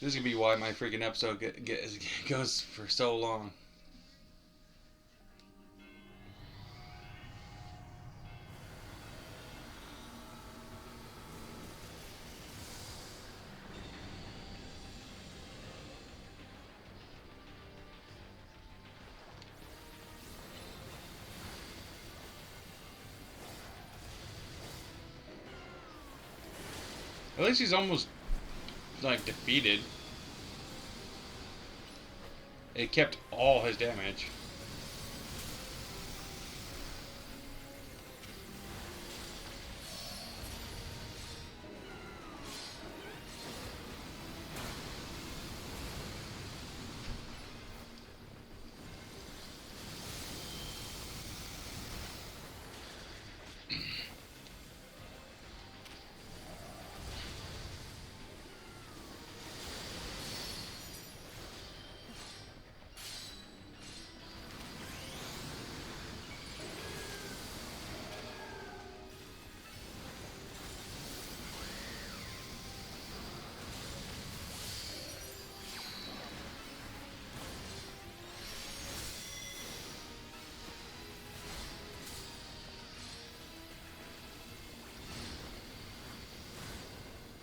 This is gonna be why my freaking episode goes for so long. At least he's almost like defeated. It kept all his damage.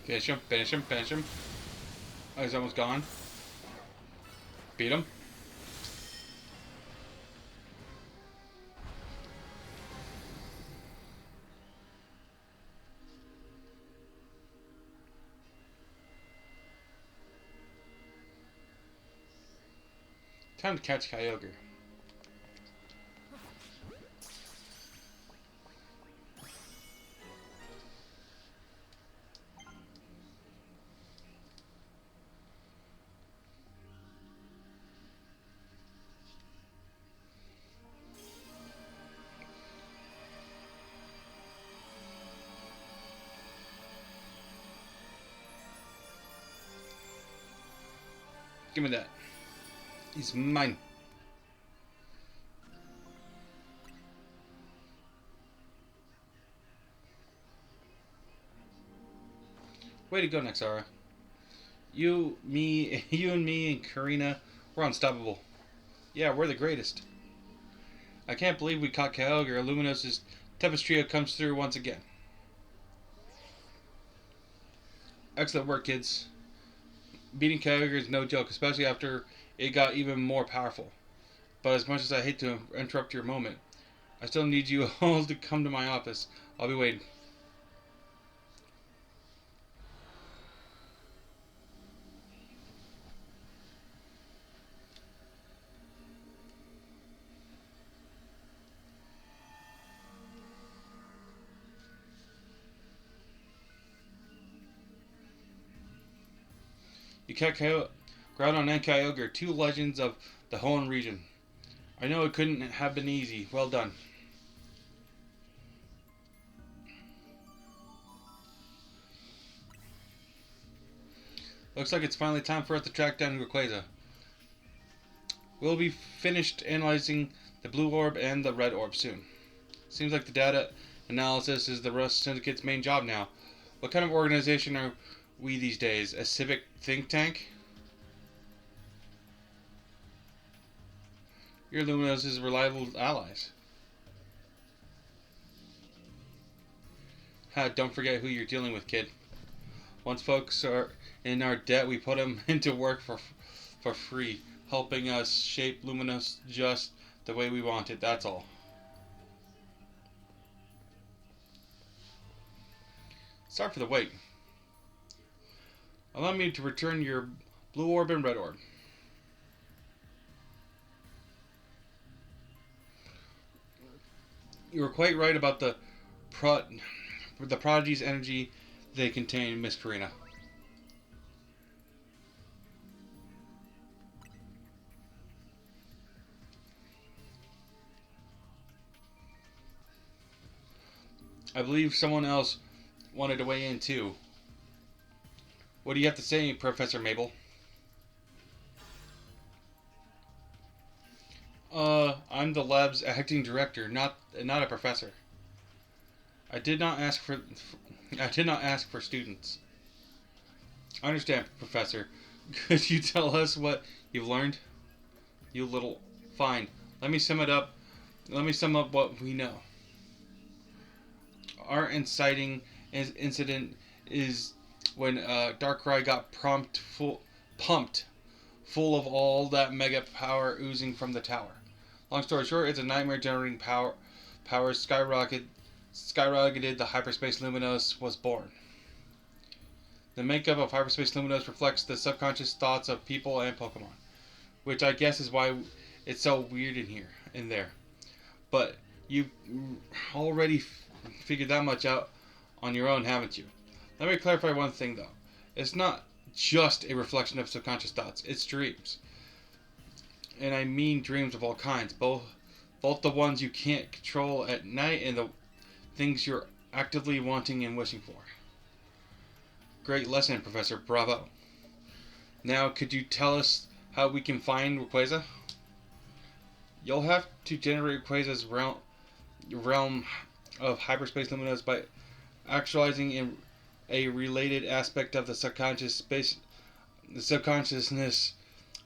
Finish him, finish him, finish him. Oh, he's almost gone. Beat him. Time to catch Kyogre. Give me that. He's mine. Way to go, Nexara. You and me and Karina, we're unstoppable. Yeah, we're the greatest. I can't believe we caught Kyogre. Luminos's Tempest Trio comes through once again. Excellent work, kids. Beating Kyogre is no joke, especially after it got even more powerful. But as much as I hate to interrupt your moment, I still need you all to come to my office. I'll be waiting. You caught Groudon and Kyogre, two legends of the Hoenn region. I know it couldn't have been easy. Well done. Looks like it's finally time for us to track down Rayquaza. We'll be finished analyzing the blue orb and the red orb soon. Seems like the data analysis is the Rust Syndicate's main job now. What kind of organization are we these days? A civic think tank? You're Luminos' reliable allies. Don't forget who you're dealing with, kid. Once folks are in our debt, we put them into work for free, helping us shape Luminos just the way we want it, that's all. Sorry for the wait. Allow me to return your blue orb and red orb. You were quite right about the prodigy's energy they contain, Miss Karina. I believe someone else wanted to weigh in too. What do you have to say, Professor Mabel? I'm the lab's acting director, not a professor. I did not ask for students. I understand, Professor. Could you tell us what you've learned? You little fine. Let me sum up what we know. Our inciting incident is when Darkrai got pumped full of all that mega power oozing from the tower. Long story short, it's a nightmare generating power skyrocketed the Hyperspace Luminos was born. The makeup of Hyperspace Luminos reflects the subconscious thoughts of people and Pokemon, which I guess is why it's so weird in there. But you already figured that much out on your own, haven't you? Let me clarify one thing though. It's not just a reflection of subconscious thoughts, it's dreams. And I mean dreams of all kinds, both the ones you can't control at night and the things you're actively wanting and wishing for. Great lesson, Professor. Bravo. Now, could you tell us how we can find Rayquaza? You'll have to generate Rayquaza's realm of Hyperspace Luminos by actualizing in a related aspect of the subconsciousness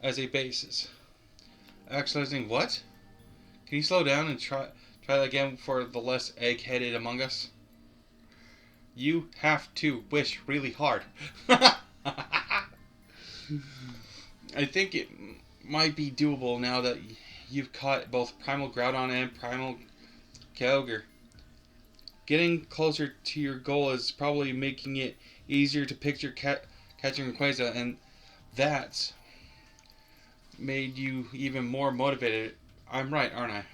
as a basis. Actualizing what? Can you slow down and try that again for the less egg-headed among us? You have to wish really hard. I think it might be doable now that you've caught both Primal Groudon and Primal Kyogre. Getting closer to your goal is probably making it easier to picture catching Rayquaza, and that's made you even more motivated. I'm right, aren't I?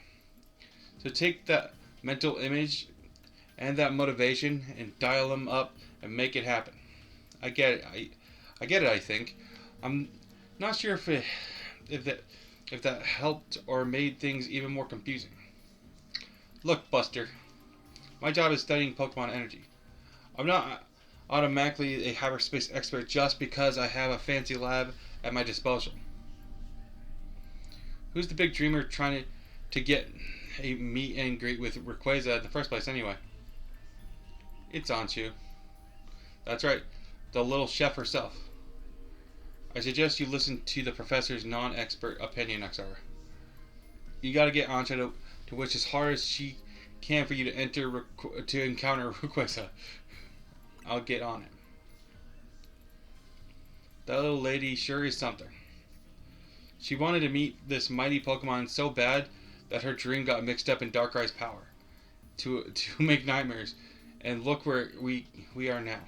So take that mental image and that motivation and dial them up and make it happen. I get it. I get it. I think. I'm not sure if that helped or made things even more confusing. Look, Buster. My job is studying Pokemon energy. I'm not automatically a hyperspace expert just because I have a fancy lab at my disposal. Who's the big dreamer trying to get a meet and greet with Rayquaza in the first place anyway? It's Anshu. That's right. the little chef herself. I suggest you listen to the professor's non-expert opinion, XR. You gotta get Ancha to wish as hard as she can for you to encounter Rayquaza. I'll get on it. That little lady sure is something. She wanted to meet this mighty Pokemon so bad that her dream got mixed up in Darkrai's power to make nightmares, and look where we are now.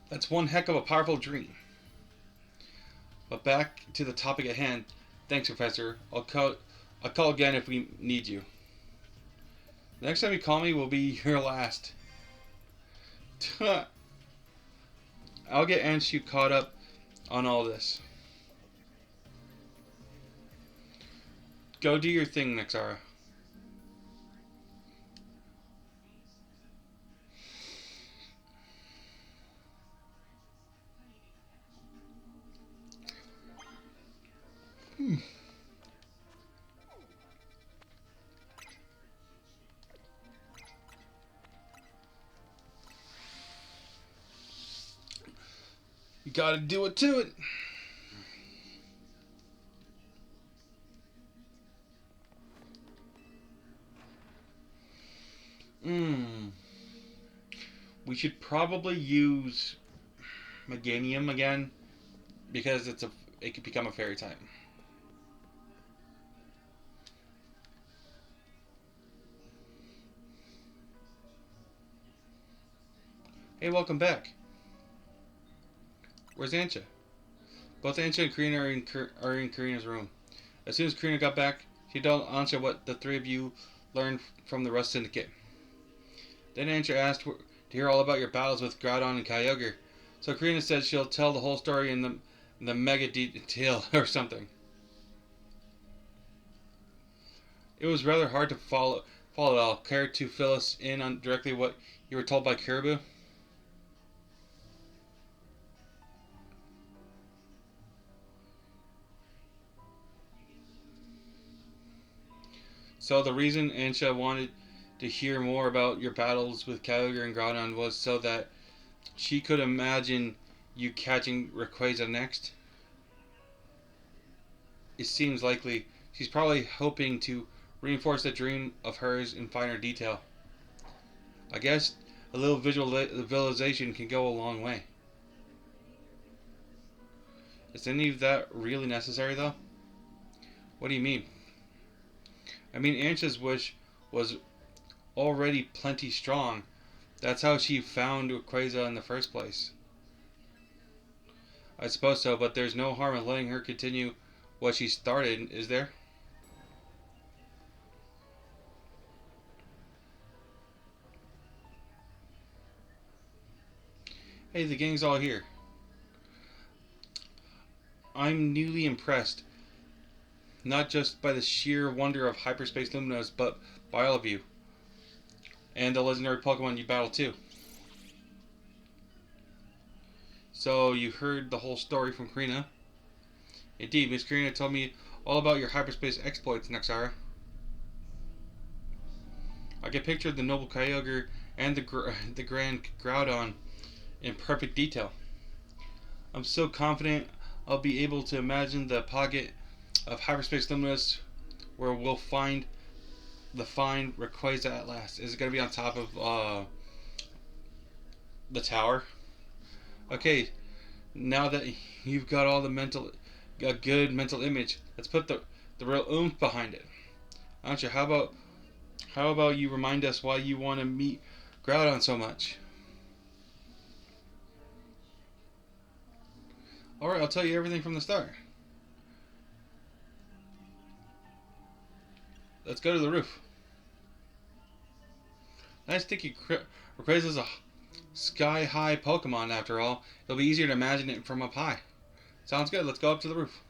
That's one heck of a powerful dream. But back to the topic at hand. Thanks, Professor. I'll call again if we need you. The next time you call me will be your last. I'll get Anshu caught up on all this. Go do your thing, Nexara. You gotta do it to it. We should probably use Meganium again because it could become a fairy type. Hey, welcome back. Where's Ancha? Both Ancha and Karina are in Karina's room. As soon as Karina got back, she told Ancha what the three of you learned from the Rust Syndicate. Then Ancha asked to hear all about your battles with Groudon and Kyogre. So Karina said she'll tell the whole story in the mega detail or something. It was rather hard to follow it all. Care to fill us in on directly what you were told by Caribou? So the reason Ansha wanted to hear more about your battles with Kyogre and Groudon was so that she could imagine you catching Rayquaza next? It seems likely. She's probably hoping to reinforce the dream of hers in finer detail. I guess a little visualization can go a long way. Is any of that really necessary, though? What do you mean? I mean, Ansha's wish was already plenty strong. That's how she found Rayquaza in the first place. I suppose so, but there's no harm in letting her continue what she started, is there? Hey, the gang's all here. I'm newly impressed, not just by the sheer wonder of Hyperspace Luminous, but by all of you. And the legendary Pokemon you battle too. So you heard the whole story from Karina? Indeed, Miss Karina told me all about your hyperspace exploits, Nexara. I can picture the noble Kyogre and the grand Groudon in perfect detail. I'm so confident I'll be able to imagine the pocket of Hyperspace Luminous where we'll find the fine Rayquaza at last. Is it going to be on top of the tower? Okay, now that you've got all a good mental image, let's put the real oomph behind it. Ancha, how about you remind us why you want to meet Groudon so much? Alright, I'll tell you everything from the start. Let's go to the roof. Nice sticky Rayquaza's a sky-high Pokemon after all. It'll be easier to imagine it from up high. Sounds good, let's go up to the roof.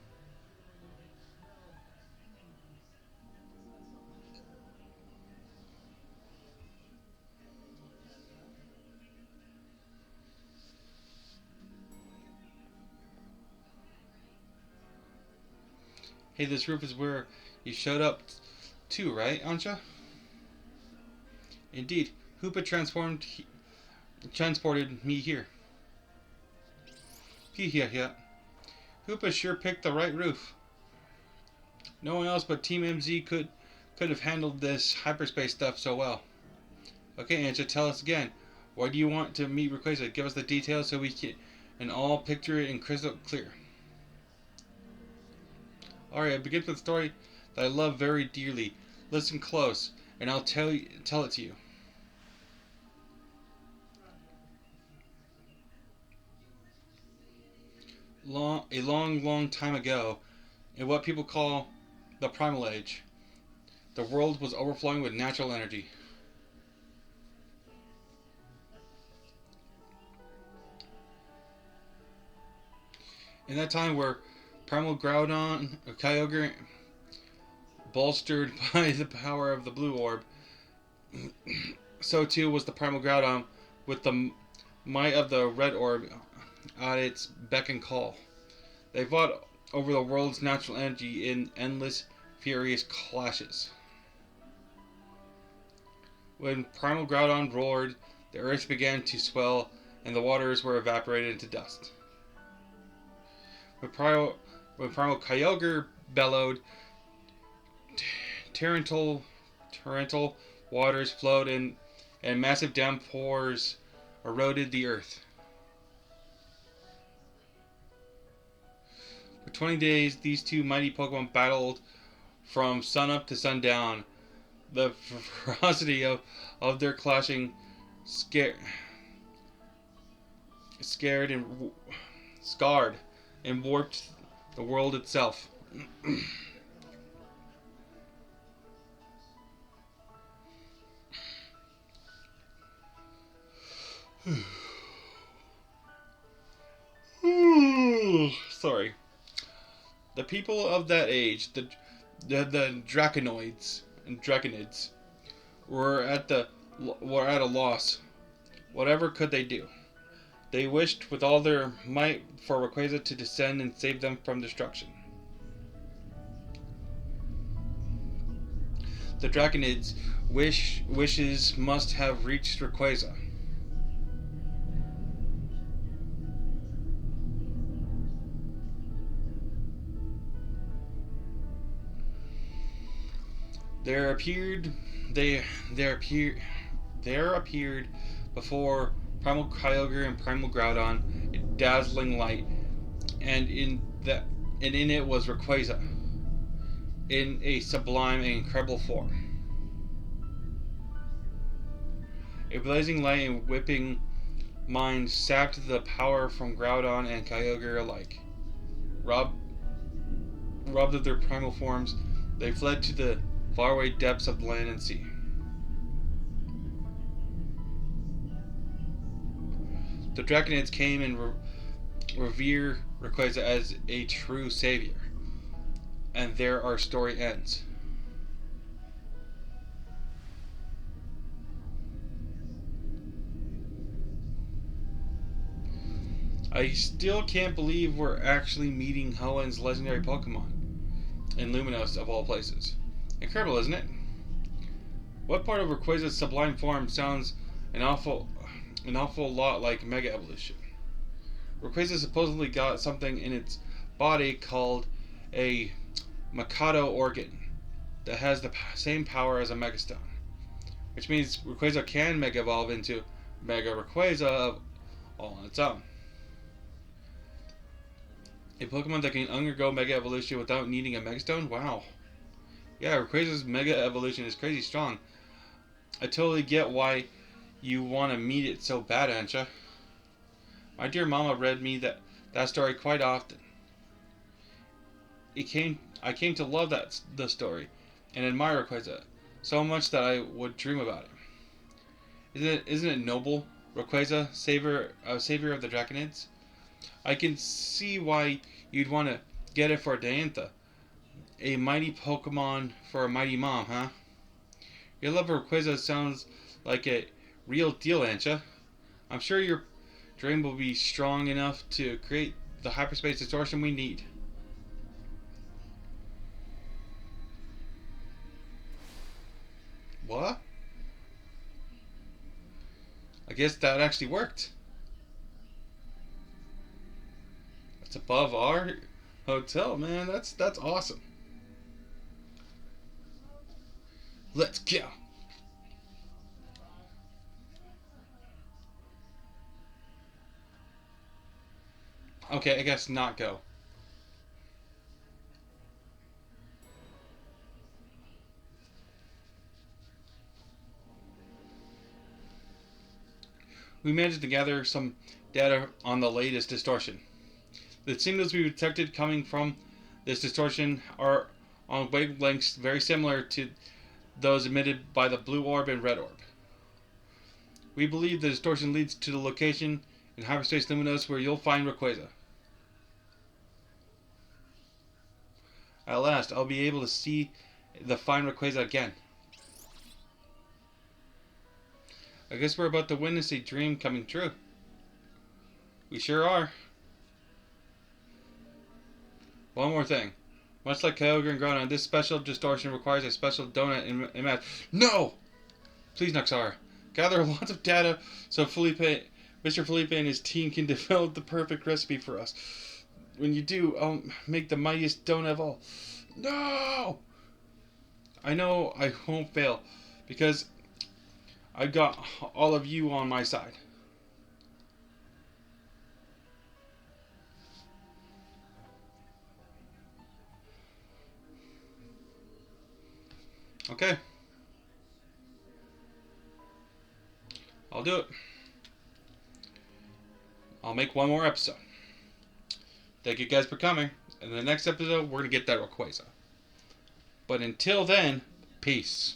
Hey, this roof is where you showed up too, right, Ancha? Indeed. Hoopa transformed transported me here. Yeah. Hoopa sure picked the right roof. No one else but Team MZ could have handled this hyperspace stuff so well. Okay, Anja, tell us again. Why do you want to meet Rayquaza? Give us the details so we can all picture it in crystal clear. Alright, it begins with a story that I love very dearly. Listen close, and I'll tell it to you. A long time ago, in what people call the Primal Age, the world was overflowing with natural energy. In that time where Primal Groudon, or Kyogre, bolstered by the power of the blue orb, so too was the Primal Groudon with the might of the red orb at its beck and call. They fought over the world's natural energy in endless, furious clashes. When Primal Groudon roared, the earth began to swell and the waters were evaporated into dust. When Primal Kyogre bellowed, torrential waters flowed in, and massive downpours eroded the earth. For 20 days, these two mighty Pokemon battled from sunup to sundown. The ferocity of their clashing scared and scarred and warped the world itself. Sorry. The people of that age, the Draconids and Draconids, were at a loss. Whatever could they do? They wished with all their might for Rayquaza to descend and save them from destruction. The Draconids' wishes must have reached Rayquaza. There appeared before Primal Kyogre and Primal Groudon a dazzling light, and in it was Rayquaza in a sublime and incredible form. A blazing light and whipping mind sapped the power from Groudon and Kyogre alike. Robbed of their primal forms, they fled to the faraway depths of the land and sea. The Draconids came and revere Rayquaza as a true savior, and there our story ends. I still can't believe we're actually meeting Hoenn's legendary Pokemon in Luminos of all places. Incredible, isn't it? What part of Rayquaza's sublime form sounds an awful lot like Mega Evolution? Rayquaza supposedly got something in its body called a Mikado organ that has the same power as a Megastone, which means Rayquaza can Mega Evolve into Mega Rayquaza all on its own. A Pokemon that can undergo Mega Evolution without needing a Megastone? Wow. Yeah, Rayquaza's Mega Evolution is crazy strong. I totally get why you want to meet it so bad, Anja. My dear mama read me that story quite often. I came to love the story and admire Rayquaza so much that I would dream about it. Isn't it noble, Rayquaza, savior of the Draconids? I can see why you'd want to get it for Diantha. A mighty Pokemon for a mighty mom, huh? Your love for Rayquaza sounds like a real deal, Anja. I'm sure your dream will be strong enough to create the hyperspace distortion we need. What? guess that actually worked. It's above our hotel, man. That's awesome. Let's go. Okay, I guess not go. We managed to gather some data on the latest distortion. The signals we detected coming from this distortion are on wavelengths very similar to those emitted by the blue orb and red orb. We believe the distortion leads to the location in hyperspace luminous where you'll find Rayquaza. At last, I'll be able to see the fine Rayquaza again. I guess we're about to witness a dream coming true. We sure are. One more thing. Much like Kyogre and Groudon, this special distortion requires a special donut in math. No! Please, Noxar. Gather lots of data so Mr. Felipe and his team can develop the perfect recipe for us. When you do, I'll make the mightiest donut of all. No! I know I won't fail because I got all of you on my side. Okay. I'll do it. I'll make one more episode. Thank you guys for coming. In the next episode, we're going to get that Rayquaza. But until then, peace.